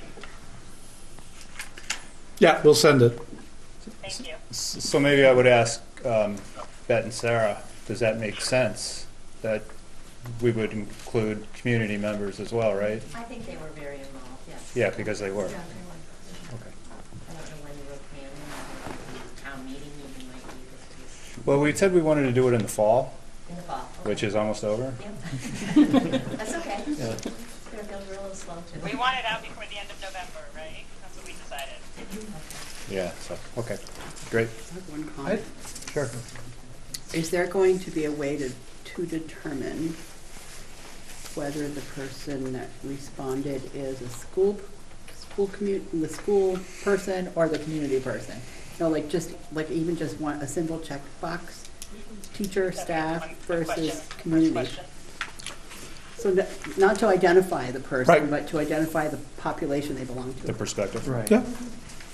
Yeah, we'll send it. Thank you. So maybe I would ask Bet and Sarah, does that make sense that we would include community members as well, right? I think they were very involved, yes. Yeah, because they were. Yeah, they were. Okay. I don't know when you were planning, town meeting even might be this. Well, we said we wanted to do it in the fall. In the fall. Which is almost over. Yep. That's okay. Yeah. Fairfield's a little slow too. We want it out before the end of November, right? That's what we decided. Yeah, so, okay, great. One comment. Sure. Is there going to be a way to determine whether the person that responded is a school person or the community person? No, like even just a simple checkbox, teacher, staff versus community. So not to identify the person, Right. but to identify the population they belong to. The perspective. Right. Yeah.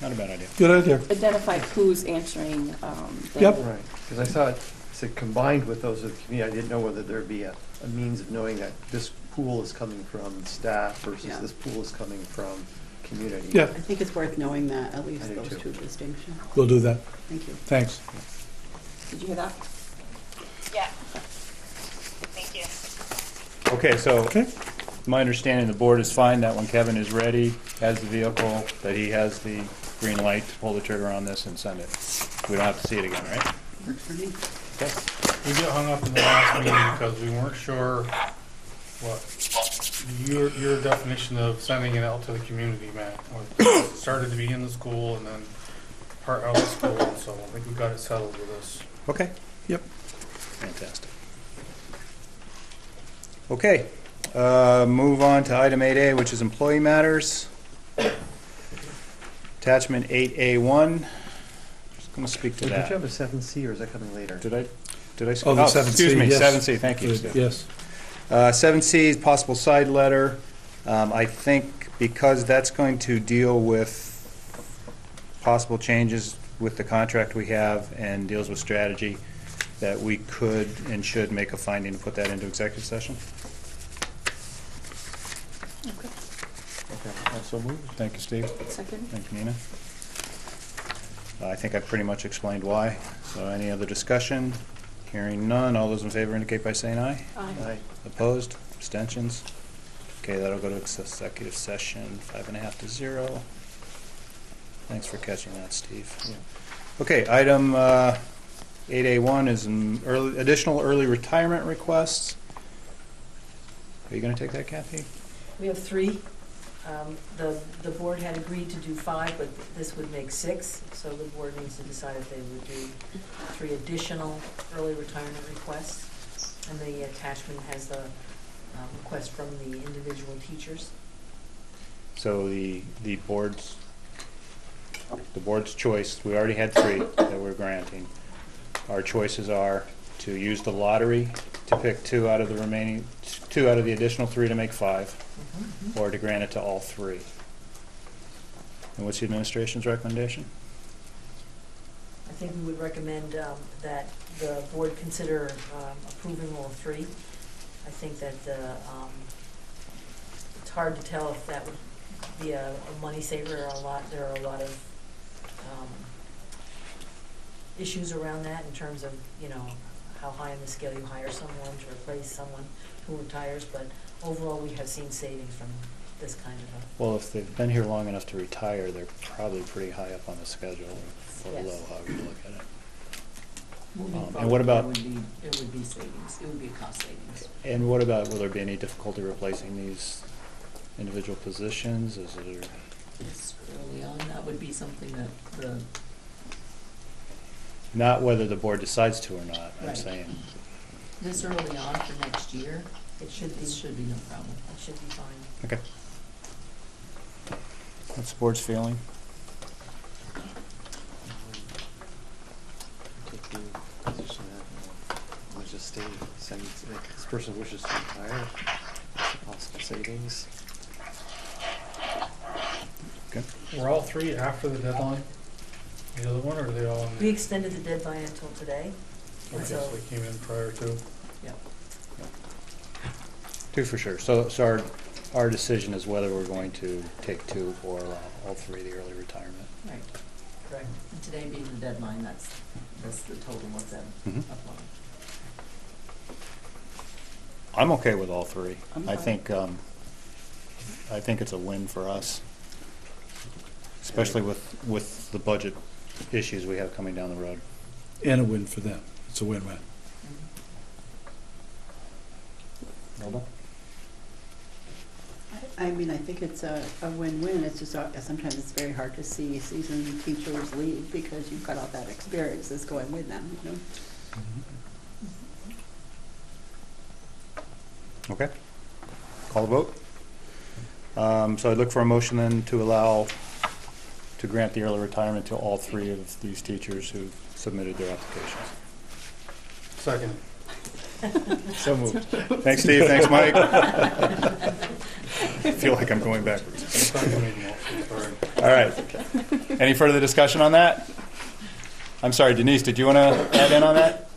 Not a bad idea. Good idea. Identify who's answering. Yep. Right, because I thought, it said combined with those of the community, I didn't know whether there'd be a means of knowing that this pool is coming from staff versus Yeah. this pool is coming from community. Yeah. I think it's worth knowing that, at least I do those too. two distinctions. We'll do that. Thank you. Thanks. Did you hear that? Yeah. Thank you. Okay, so my understanding, the board is fine that when Kevin is ready, has the vehicle, that he has the green light to pull the trigger on this and send it. We don't have to see it again, right? Works for me. Okay. We got hung up in the last meeting because we weren't sure what your definition of sending it out to the community meant. It started to be in the school and then part out of school, so I think we got it settled with this. Okay. Yep. Fantastic. Okay, move on to item 8A, which is employee matters. Attachment 8A1. Just going to speak to Did that. you have a 7C or is that coming later? Did I? Oh, the 7C, excuse me, yes. 7C, thank you. Steve. Yes. 7C is possible side letter. I think because that's going to deal with possible changes with the contract we have and deals with strategy, that we could and should make a finding to put that into executive session. Okay, also moved. Thank you, Steve. Second. Thank you, Nina. I think I've pretty much explained why. So any other discussion? Hearing none, all those in favor indicate by saying aye. Aye. Opposed? Abstentions? Okay, that'll go to executive session, 5.5 to 0. Thanks for catching that, Steve. Yeah. Okay, item 8A1 is additional early retirement requests. Are you going to take that, Kathy? We have 3. The board had agreed to do 5, but this would make 6, so the board needs to decide if they would do 3 additional early retirement requests. And the attachment has the request from the individual teachers. So the board's choice, we already had 3 that we're granting. Our choices are to use the lottery to pick 2 out of the remaining, 2 out of the additional 3 to make 5, or to grant it to all 3. And what's the administration's recommendation? I think we would recommend that the board consider approving all 3. I think that it's hard to tell if that would be a money saver. There are a lot of issues around that in terms of, how high on the scale you hire someone to replace someone who retires, but overall we have seen savings from this kind of Well, if they've been here long enough to retire, they're probably pretty high up on the schedule, or Yes. low, however you look at it. Moving And forward, what about- It would be savings, it would be a cost savings. And what about, will there be any difficulty replacing these individual positions? Is there? This early on, that would be something that the, Not whether the board decides to or not, I'm Right. saying. this early on for next year, it should be no problem. it should be fine. Okay. What's the board's feeling? Take the position that let's just stay, send, like, this person wishes to retire, what's the possible savings? Okay. Were all 3 after the deadline? The other one, or are they all in? We extended the deadline until today. Okay, so they came in prior to. Yep. 2 for sure. So our decision is whether we're going to take 2 or allow all 3 the early retirement. Right. Correct. And today being the deadline, that's the total of them Mhm. applying. I'm okay with all 3. I'm I fine. think it's a win for us, especially with the budget issues we have coming down the road. And a win for them. It's a win-win. Melba? I mean, I think it's a win-win. It's just, sometimes it's very hard to see seasoned teachers leave because you've got all that experience that's going with them, Okay. Call the vote. So I'd look for a motion then to grant the early retirement to all 3 of these teachers who submitted their applications. Second. So moved. Thanks, Steve. Thanks, Mike. I feel like I'm going backwards. All right. Any further discussion on that? I'm sorry, Denise, did you want to add in on that?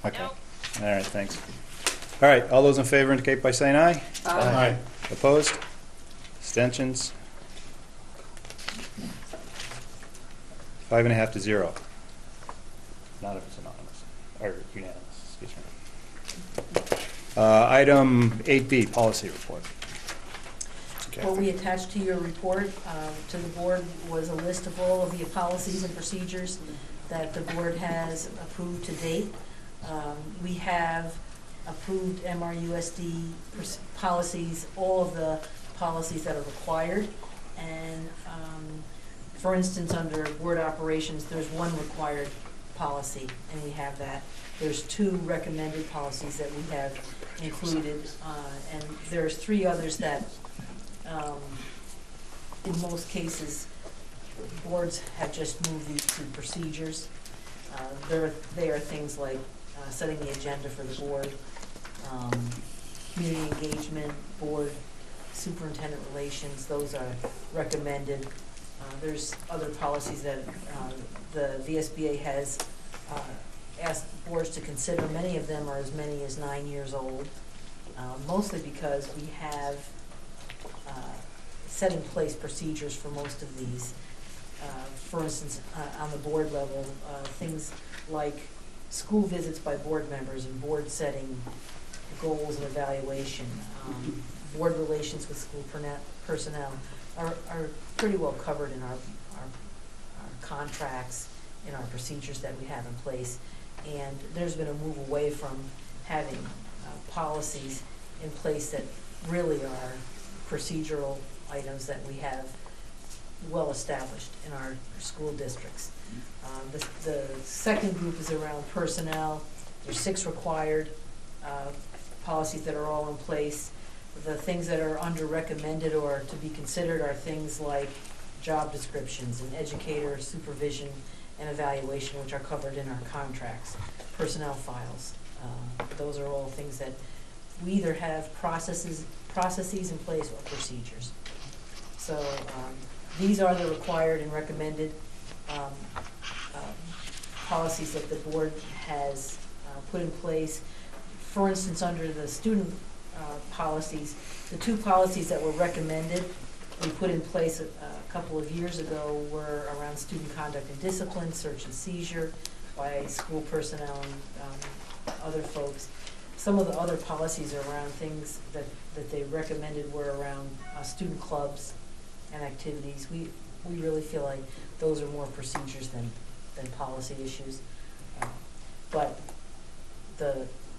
Okay. All right, thanks. All right, all those in favor indicate by saying aye. Aye. Opposed? Abstentions? 5.5 to 0. Not if it's anonymous, or unanimous, excuse me. Item 8B, policy report. What we attached to your report to the board was a list of all of the policies and procedures that the board has approved to date. We have approved MRUSD policies, all of the policies that are required. And for instance, under board operations, there's one required policy, and we have that. There's 2 recommended policies that we have included, and there's 3 others that in most cases, boards have just moved these to procedures. They are things like setting the agenda for the board, community engagement, board superintendent relations, those are recommended. There's other policies that the VSBA has asked boards to consider. Many of them are as many as 9 years old, mostly because we have set in place procedures for most of these. For instance, on the board level, things like school visits by board members and board setting goals and evaluation, board relations with school personnel are pretty well covered in our contracts, in our procedures that we have in place. And there's been a move away from having policies in place that really are procedural items that we have well established in our school districts. The second group is around personnel. There's 6 required policies that are all in place. The things that are under recommended or to be considered are things like job descriptions and educator supervision and evaluation, which are covered in our contracts. Personnel files. Those are all things that we either have processes in place or procedures. So these are the required and recommended policies that the board has put in place. For instance, under the student policies, the 2 policies that were recommended, we put in place a couple of years ago were around student conduct and discipline, search and seizure by school personnel and other folks. Some of the other policies are around things that they recommended were around student clubs and activities. We really feel like those are more procedures than policy issues. But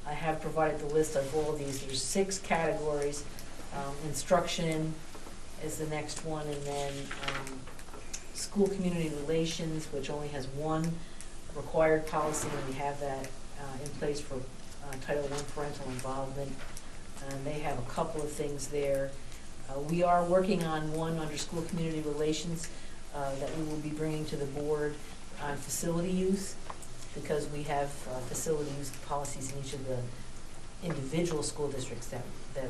I have provided the list of all of these. There's 6 categories. Instruction is the next one, and then school community relations, which only has 1 required policy, and we have that in place for Title I parental involvement. And they have a couple of things there. We are working on one under school community relations that we will be bringing to the board on facility use, because we have facility use policies in each of the individual school districts that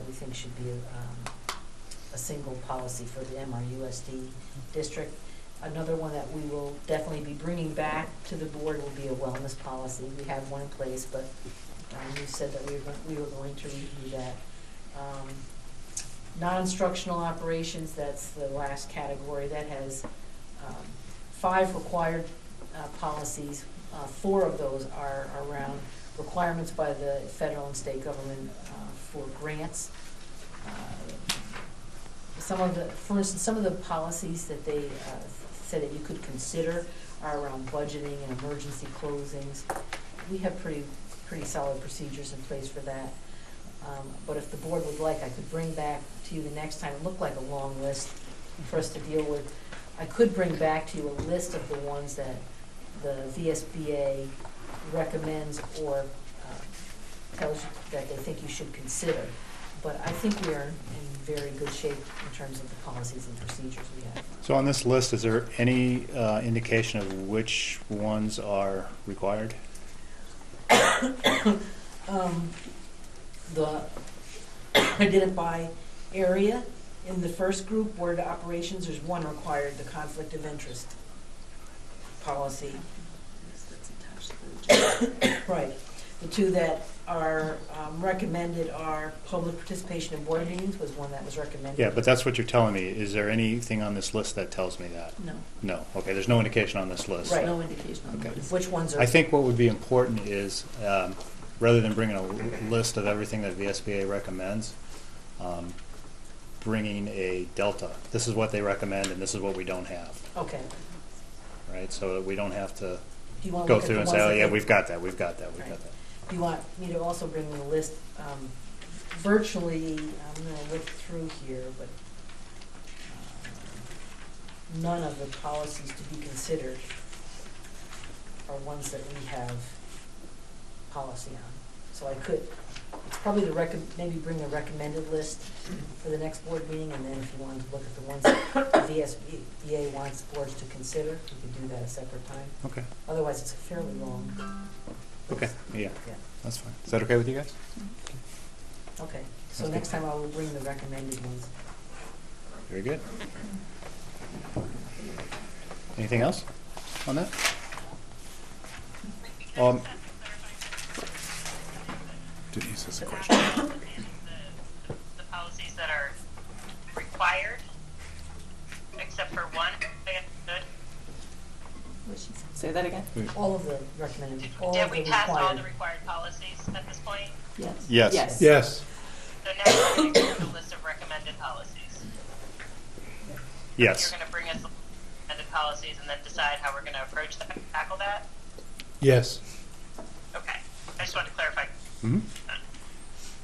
we think should be a single policy for the MRUSD district. Another one that we will definitely be bringing back to the board will be a wellness policy. We have one in place, but you said that we were going to review that. Non-instructional operations, that's the last category. That has 5 required policies. 4 of those are around requirements by the federal and state government for grants. For instance, some of the policies that they said that you could consider are around budgeting and emergency closings. We have pretty solid procedures in place for that. But if the board would like, I could bring back to you the next time. It looked like a long list for us to deal with. I could bring back to you a list of the ones that the VSBA recommends or tells you that they think you should consider. But I think we are in very good shape in terms of the policies and procedures we have. So on this list, is there any indication of which ones are required? I did it by area. In the first group, board operations, there's 1 required, the conflict of interest policy. Right. The 2 that are recommended are public participation in board meetings was one that was recommended. Yeah, but that's what you're telling me. Is there anything on this list that tells me that? No. No. Okay, there's no indication on this list. Right. No indication on the Okay. list. Which ones are? I think what would be important is, rather than bringing a list of everything that VSBA recommends, bringing a delta. This is what they recommend, and this is what we don't have. Okay. Right? So that we don't have to Do you want to go look at through the and say, ones oh that yeah, they- we've got that, we've got that, we've Right. got that. Do you want me to also bring the list, virtually, I'm gonna look through here, but none of the policies to be considered are ones that we have policy on. So I could, it's probably maybe bring the recommended list for the next board meeting, and then if you wanted to look at the ones that the VSBA wants boards to consider, we could do that a separate time. Okay. Otherwise, it's a fairly long. Okay, yeah, Yeah. that's fine. Is that okay with you guys? Okay, so Okay. next time I will bring the recommended ones. Very good. Anything else on that? Denise has a question. The policies that are required, except for one, I understood. Say that again? All of the recommended, all Did of the we pass all the required. required policies at this point? Yes. Yes. Yes. Yes. So now we're going to go through the list of recommended policies. Yes. You're going to bring us the recommended policies and then decide how we're going to approach that, tackle that? Yes. Okay. I just wanted to clarify. Mhm.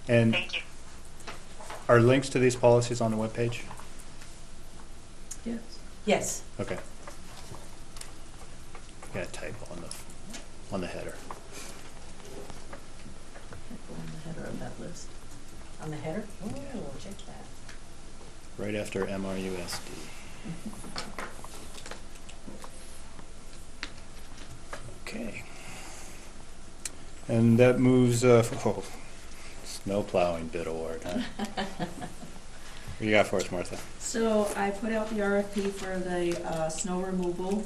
And Thank you. are links to these policies on the webpage? Yes. Yes, Okay. Got a typo on the header. Go on the header of that list. on the header? Oh, check that. Right after MRUSD. Okay. And that moves, snow plowing bid award, huh? What you got for us, Martha? So I put out the RFP for the snow removal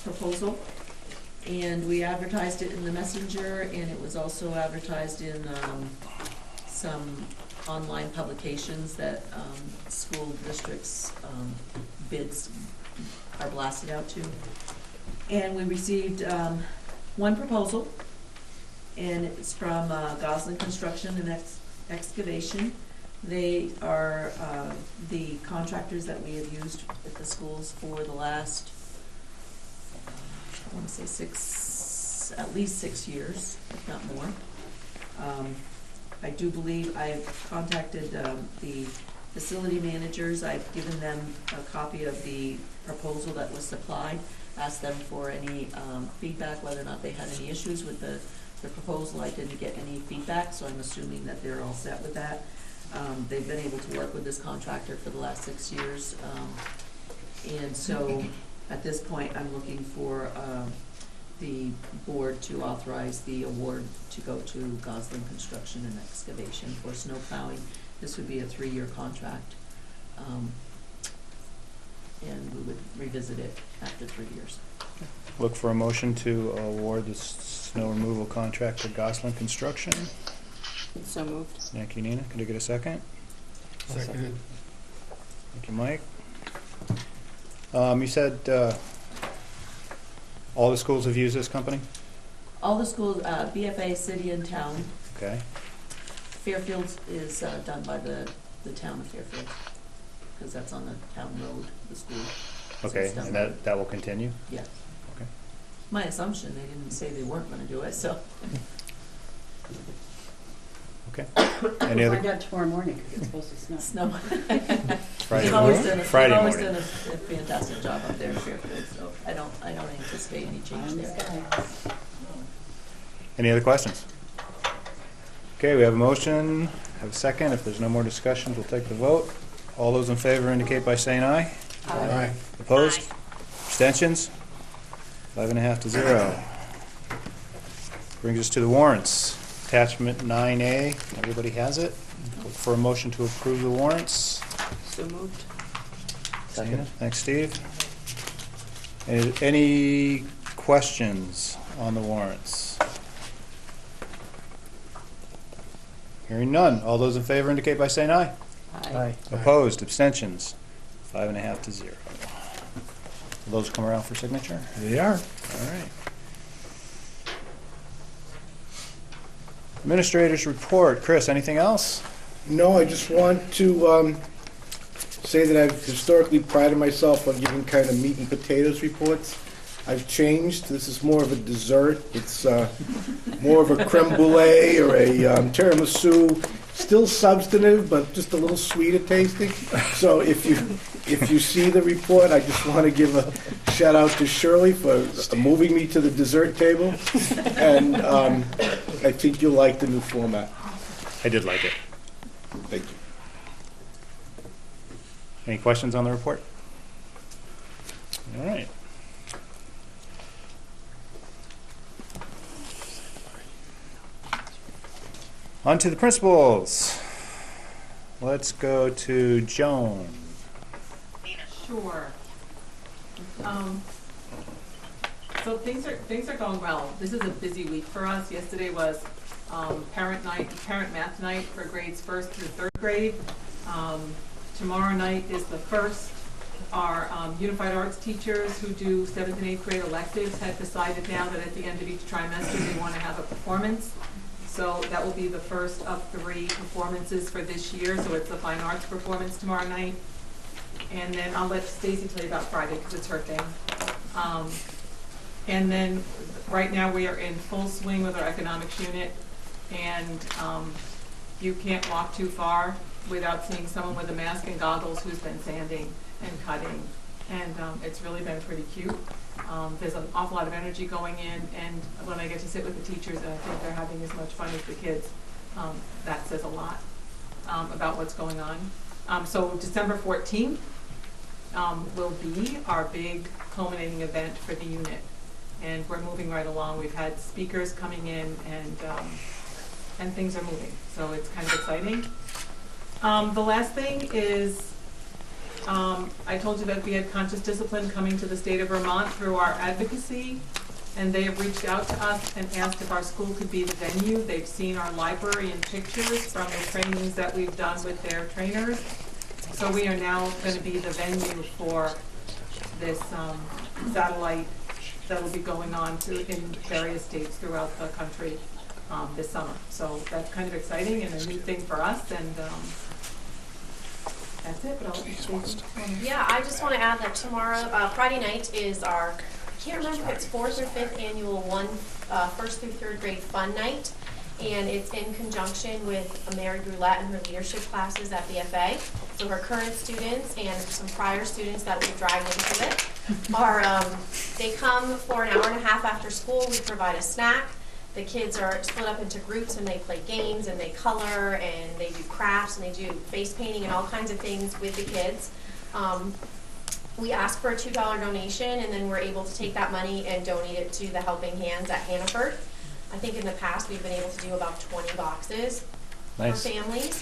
proposal, and we advertised it in the Messenger, and it was also advertised in some online publications that school districts' bids are blasted out to. And we received one proposal, and it's from Goslin Construction and Excavation. They are the contractors that we have used at the schools for the last, I want to say at least 6 years, if not more. I do believe I've contacted the facility managers. I've given them a copy of the proposal that was supplied, asked them for any feedback, whether or not they had any issues with the proposal. I didn't get any feedback, so I'm assuming that they're all set with that. They've been able to work with this contractor for the last 6 years. And so at this point, I'm looking for the board to authorize the award to go to Goslin Construction and Excavation for snow plowing. This would be a 3-year contract. And we would revisit it after 3 years. Look for a motion to award the snow removal contract to Goslin Construction. So moved. Thank you, Nina. Can I get a second? Seconded. Thank you, Mike. You said all the schools have used this company? All the schools, BFA, city and town. Okay. Fairfield is done by the town of Fairfield, because that's on the town road, the school. So Okay, it's done and by- that will continue? Yes. Okay. My assumption, they didn't say they weren't gonna do it, so. Okay. We'll Any other? find out tomorrow morning, because it's supposed to snow. Friday They've always morning? done a, Friday they've always morning. done a fantastic job up there in Fairfield, so I don't anticipate any change there. Any other questions? Okay, we have a motion, have a second. If there's no more discussions, we'll take the vote. All those in favor indicate by saying aye. Aye. Opposed? Abstentions? 5.5 to 0. Brings us to the warrants. Attachment 9A, everybody has it. Look for a motion to approve the warrants. So moved. Second. Thanks, Steve. Any questions on the warrants? Hearing none. All those in favor indicate by saying aye. Aye. Opposed, abstentions, 5.5 to 0. Will those come around for signature? They are. All right. Administrators report. Chris, anything else? No, I just want to say that I've historically prided myself on giving kind of meat and potatoes reports. I've changed. This is more of a dessert. It's more of a creme brulee or a tiramisu. Still substantive, but just a little sweeter tasting. So if you see the report, I just want to give a shout out to Shirley for moving me to the dessert table, and I think you'll like the new format. I did like it. Thank you. Any questions on the report? All right. On to the principals. Let's go to Joan. Sure. So things are going well. This is a busy week for us. Yesterday was parent math night for grades 1st through 3rd grade. Tomorrow night is the first. Our Unified Arts teachers who do 7th and 8th grade electives have decided now that at the end of each trimester they want to have a performance. So that will be the first of 3 performances for this year. So it's the fine arts performance tomorrow night. And then I'll let Stacy tell you about Friday because it's her thing. And then right now we are in full swing with our economics unit. And you can't walk too far without seeing someone with a mask and goggles who's been sanding and cutting. And it's really been pretty cute. There's an awful lot of energy going in, and when I get to sit with the teachers and I think they're having as much fun as the kids, that says a lot about what's going on. So December 14th will be our big culminating event for the unit, and we're moving right along. We've had speakers coming in, and things are moving, so it's kind of exciting. The last thing is I told you that we had Conscious Discipline coming to the state of Vermont through our advocacy, and they have reached out to us and asked if our school could be the venue. They've seen our library and pictures from the trainings that we've done with their trainers. So we are now going to be the venue for this satellite that will be going on in various states throughout the country this summer. So that's kind of exciting and a new thing for us, and that's it. But yeah, I just want to add that tomorrow, Friday night, is our, I can't remember if it's 4th or 5th annual 1st through 3rd grade fun night, and it's in conjunction with Mary Roulette and her leadership classes at BFA. So her current students and some prior students that we've dragged into it are, they come for an hour and a half after school. We provide a snack. The kids are split up into groups and they play games and they color and they do crafts and they do face painting and all kinds of things with the kids. We ask for a $2 donation, and then we're able to take that money and donate it to the Helping Hands at Hannaford. I think in the past we've been able to do about 20 boxes for families.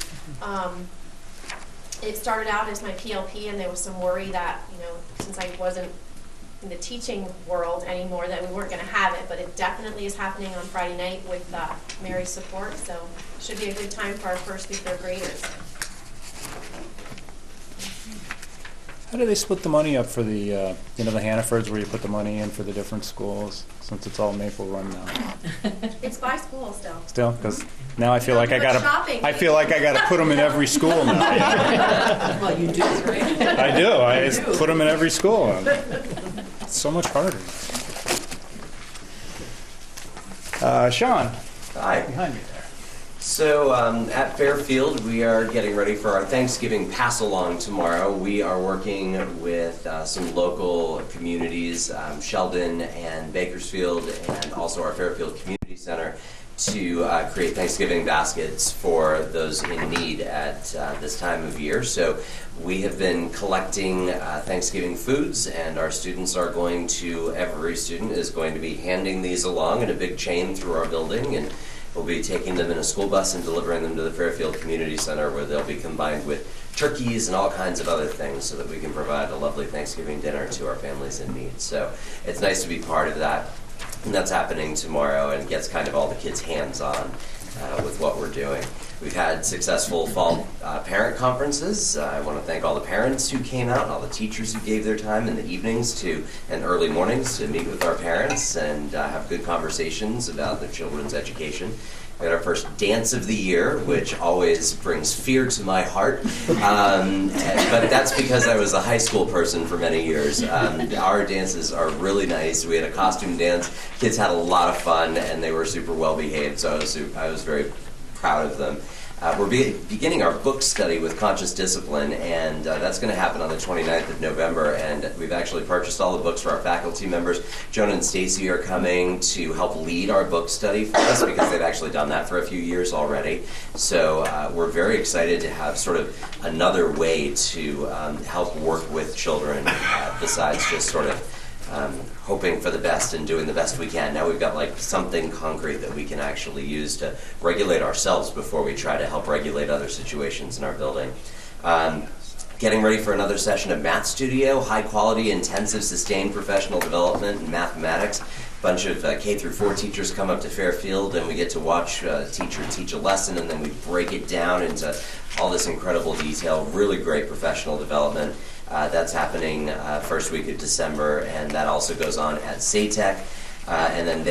It started out as my PLP, and there was some worry that, since I wasn't in the teaching world anymore, that we weren't going to have it, but it definitely is happening on Friday night with Mary's support, so it should be a good time for our 1st through 3rd graders. How do they split the money up for the, the Hannafords, where you put the money in for the different schools, since it's all Maple Run now? It's by school still. Still, because now I feel like I gotta, shopping. I feel like I gotta put them in every school now. Well, you do, right? I do. I just put them in every school. It's so much harder. Sean. Hi. Behind me there. So at Fairfield, we are getting ready for our Thanksgiving pass-along tomorrow. We are working with some local communities, Sheldon and Bakersfield, and also our Fairfield Community Center, to create Thanksgiving baskets for those in need at this time of year. So we have been collecting Thanksgiving foods, and our students are going to, every student is going to be handing these along in a big chain through our building, and we'll be taking them in a school bus and delivering them to the Fairfield Community Center, where they'll be combined with turkeys and all kinds of other things so that we can provide a lovely Thanksgiving dinner to our families in need. So it's nice to be part of that. And that's happening tomorrow, and gets kind of all the kids hands-on with what we're doing. We've had successful fall parent conferences. I want to thank all the parents who came out and all the teachers who gave their time in the evenings and early mornings to meet with our parents and have good conversations about their children's education. We had our first dance of the year, which always brings fear to my heart, but that's because I was a high school person for many years. Our dances are really nice. We had a costume dance. Kids had a lot of fun, and they were super well behaved, so I was very proud of them. We're beginning our book study with Conscious Discipline, and that's going to happen on the 29th of November, and we've actually purchased all the books for our faculty members. Jonah and Stacy are coming to help lead our book study for us because they've actually done that for a few years already. So we're very excited to have sort of another way to help work with children besides just sort of hoping for the best and doing the best we can. Now we've got like something concrete that we can actually use to regulate ourselves before we try to help regulate other situations in our building. Getting ready for another session of Math Studio, high quality, intensive, sustained professional development in mathematics. A bunch of K through 4 teachers come up to Fairfield and we get to watch a teacher teach a lesson, and then we break it down into all this incredible detail. Really great professional development. That's happening first week of December, and that also goes on at SATEC. And then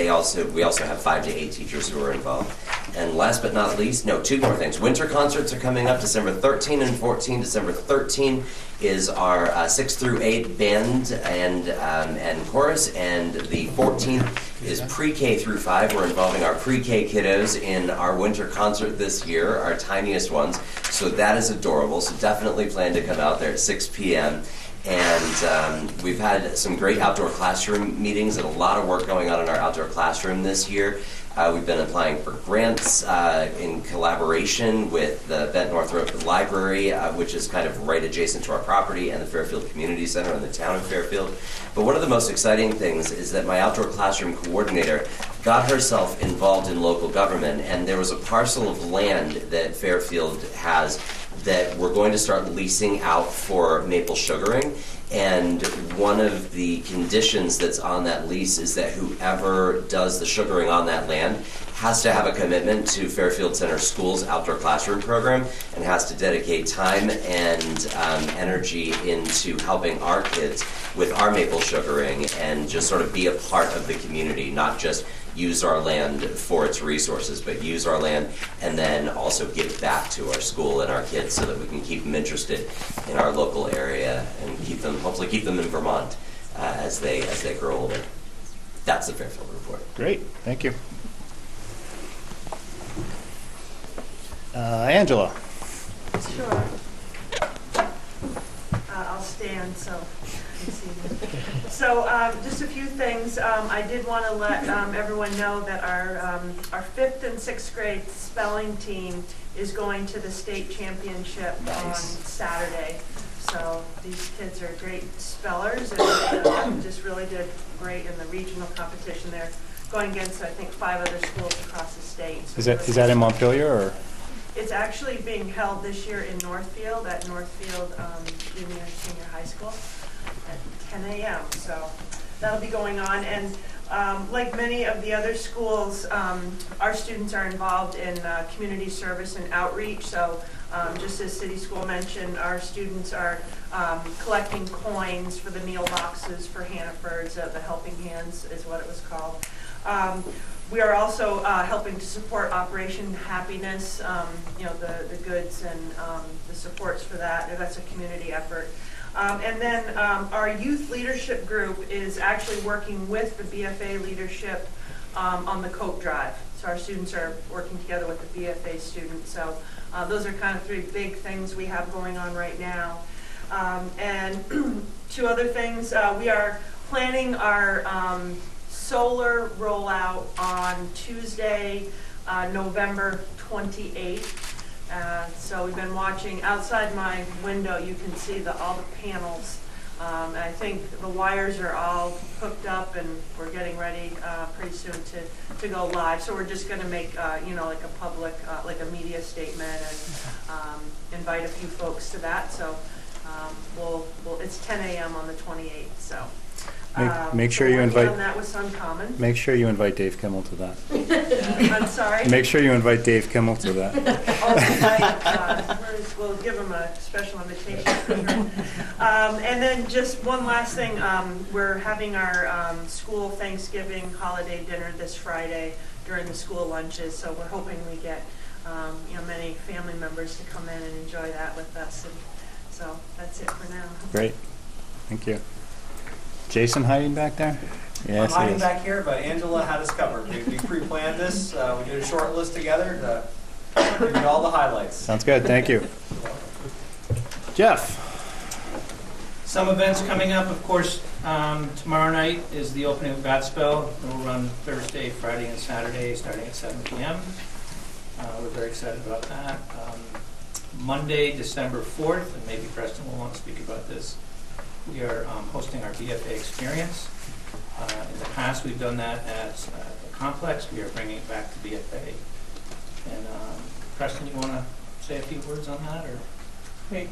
we also have 5 to 8 teachers who are involved. And last but not least, 2 more things. Winter concerts are coming up December 13 and 14. December 13 is our 6 through 8 band and chorus, and the 14th is pre-K through 5. We're involving our pre-K kiddos in our winter concert this year, our tiniest ones. So that is adorable. So definitely plan to come out there at 6 p.m. And we've had some great outdoor classroom meetings and a lot of work going on in our outdoor classroom this year. We've been applying for grants in collaboration with the Bent Northrop Library, which is kind of right adjacent to our property, and the Fairfield Community Center in the town of Fairfield. But one of the most exciting things is that my outdoor classroom coordinator got herself involved in local government, and there was a parcel of land that Fairfield has that we're going to start leasing out for maple sugaring. And one of the conditions that's on that lease is that whoever does the sugaring on that land has to have a commitment to Fairfield Center School's outdoor classroom program and has to dedicate time and energy into helping our kids with our maple sugaring and just sort of be a part of the community, not just use our land for its resources, but use our land and then also give back to our school and our kids so that we can keep them interested in our local area and hopefully keep them in Vermont as they grow older. That's the Fairfield Report. Great, thank you. Angela. Sure. I'll stand so you see me. So just a few things. I did want to let everyone know that our 5th and 6th grade spelling team is going to the state championship on Saturday. So these kids are great spellers and just really did great in the regional competition. They're going against, I think, 5 other schools across the state. So Is that in Montpelier or? It's actually being held this year in Northfield at Northfield Senior High School at 10 a.m. So that'll be going on. And like many of the other schools, our students are involved in community service and outreach. So just as City School mentioned, our students are collecting coins for the meal boxes for Hannaford's. The Helping Hands is what it was called. We are also helping to support Operation Happiness, the goods and the supports for that. And that's a community effort. And then our youth leadership group is actually working with the BFA leadership on the coat drive. So our students are working together with the BFA students. So those are kind of 3 big things we have going on right now. And 2 other things, we are planning our solar rollout on Tuesday, November 28th. So we've been watching outside my window. You can see all the panels. And I think the wires are all hooked up, and we're getting ready pretty soon to go live. So we're just going to make like a public, like a media statement, and invite a few folks to that. So it's 10 a.m. on the 28th. So Make sure so you working invite. on that with Suncommon. Make sure you invite Dave Kimmel to that. I'm sorry? Make sure you invite Dave Kimmel to that. We'll give him a special invitation. And then just one last thing, we're having our school Thanksgiving holiday dinner this Friday during the school lunches, so we're hoping we get many family members to come in and enjoy that with us. And so that's it for now. Great. Thank you. Jason hiding back there? Yes, I'm hiding he is. back here, but Angela had us covered. We pre-planned this. We did a short list together to give you all the highlights. Sounds good. Thank you. Jeff. Some events coming up, of course. Tomorrow night is the opening of Godspell. It will run Thursday, Friday, and Saturday, starting at 7 p.m. We're very excited about that. Monday, December 4th, and maybe Preston will want to speak about this. We are hosting our BFA experience. In the past, we've done that at the complex. We are bringing it back to BFA. And Preston, you want to say a few words on that, or? Hey,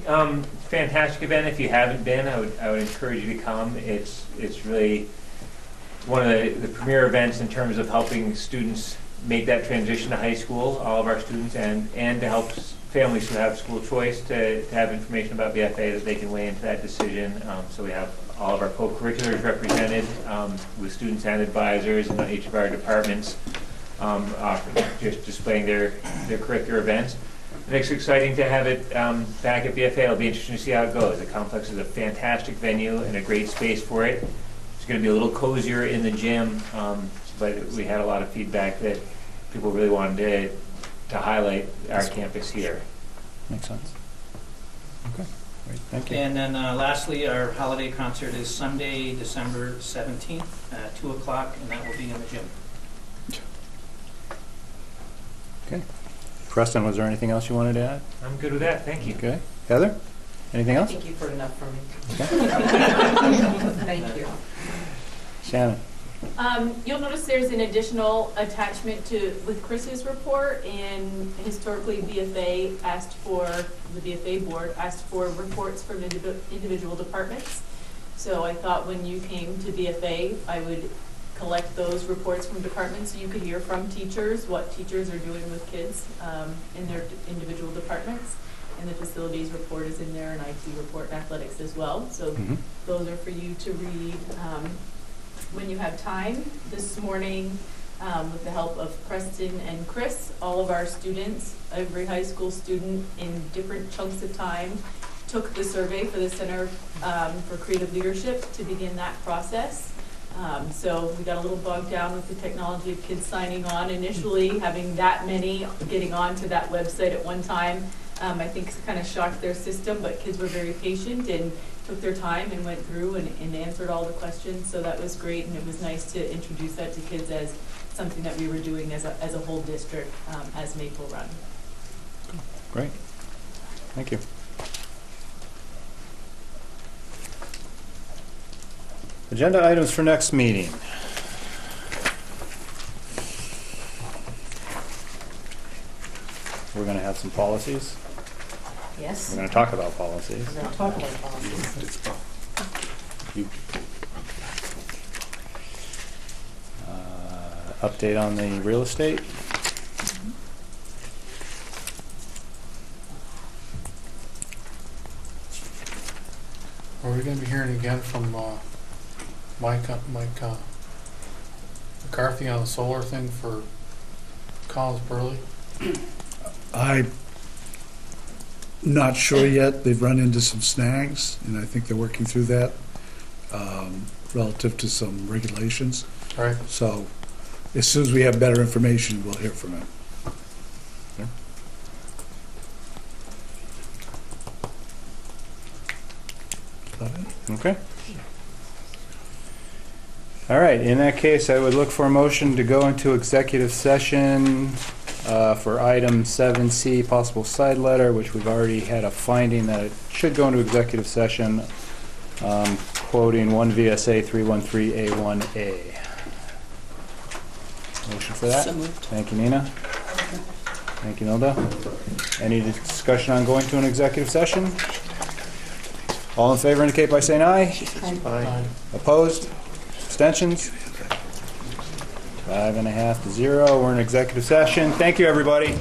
fantastic event. If you haven't been, I would encourage you to come. It's really one of the premier events in terms of helping students make that transition to high school, all of our students, and to help families who have school choice to have information about BFA that they can weigh into that decision. So we have all of our co-curriculars represented with students and advisors in each of our departments, just displaying their curricular events. And it's exciting to have it back at BFA. It'll be interesting to see how it goes. The complex is a fantastic venue and a great space for it. It's going to be a little cozier in the gym, but we had a lot of feedback that people really wanted to highlight our campus here. Makes sense. Okay, great, thank you. And then lastly, our holiday concert is Sunday, December 17th at 2 o'clock, and that will be in the gym. Okay. Preston, was there anything else you wanted to add? I'm good with that. Thank you. Okay. Heather? Anything else? I think you've heard enough from me. Okay. Thank you. Shannon? You'll notice there's an additional attachment with Chris's report, and historically the BFA board asked for reports from individual departments. So I thought when you came to BFA, I would collect those reports from departments so you could hear from teachers what teachers are doing with kids in their individual departments. And the facilities report is in there, and IT report and athletics as well. So those are for you to read when you have time. This morning, with the help of Preston and Chris, all of our students, every high school student in different chunks of time, took the survey for the Center for Creative Leadership to begin that process. So we got a little bogged down with the technology of kids signing on initially, having that many getting onto that website at one time. I think kind of shocked their system, but kids were very patient and took their time and went through and answered all the questions. So that was great, and it was nice to introduce that to kids as something that we were doing as a whole district as Maple Run. Great. Thank you. Agenda items for next meeting. We're going to have some policies. Yes. We're going to talk about policies. We're going to talk about policies. Update on the real estate. Are we going to be hearing again from Mike McCarthy on the solar thing for Collins Burley? I'm not sure yet. They've run into some snags, and I think they're working through that relative to some regulations. Right. So as soon as we have better information, we'll hear from him. Okay. All right, in that case, I would look for a motion to go into executive session for item 7C, possible side letter, which we've already had a finding that it should go into executive session, quoting 1 VSA 313A1A. Motion for that? So moved. Thank you, Nina. Thank you, Nilda. Any discussion on going to an executive session? All in favor indicate by saying aye. Aye. Opposed? Abstentions? 5.5 to 0. We're in executive session. Thank you, everybody.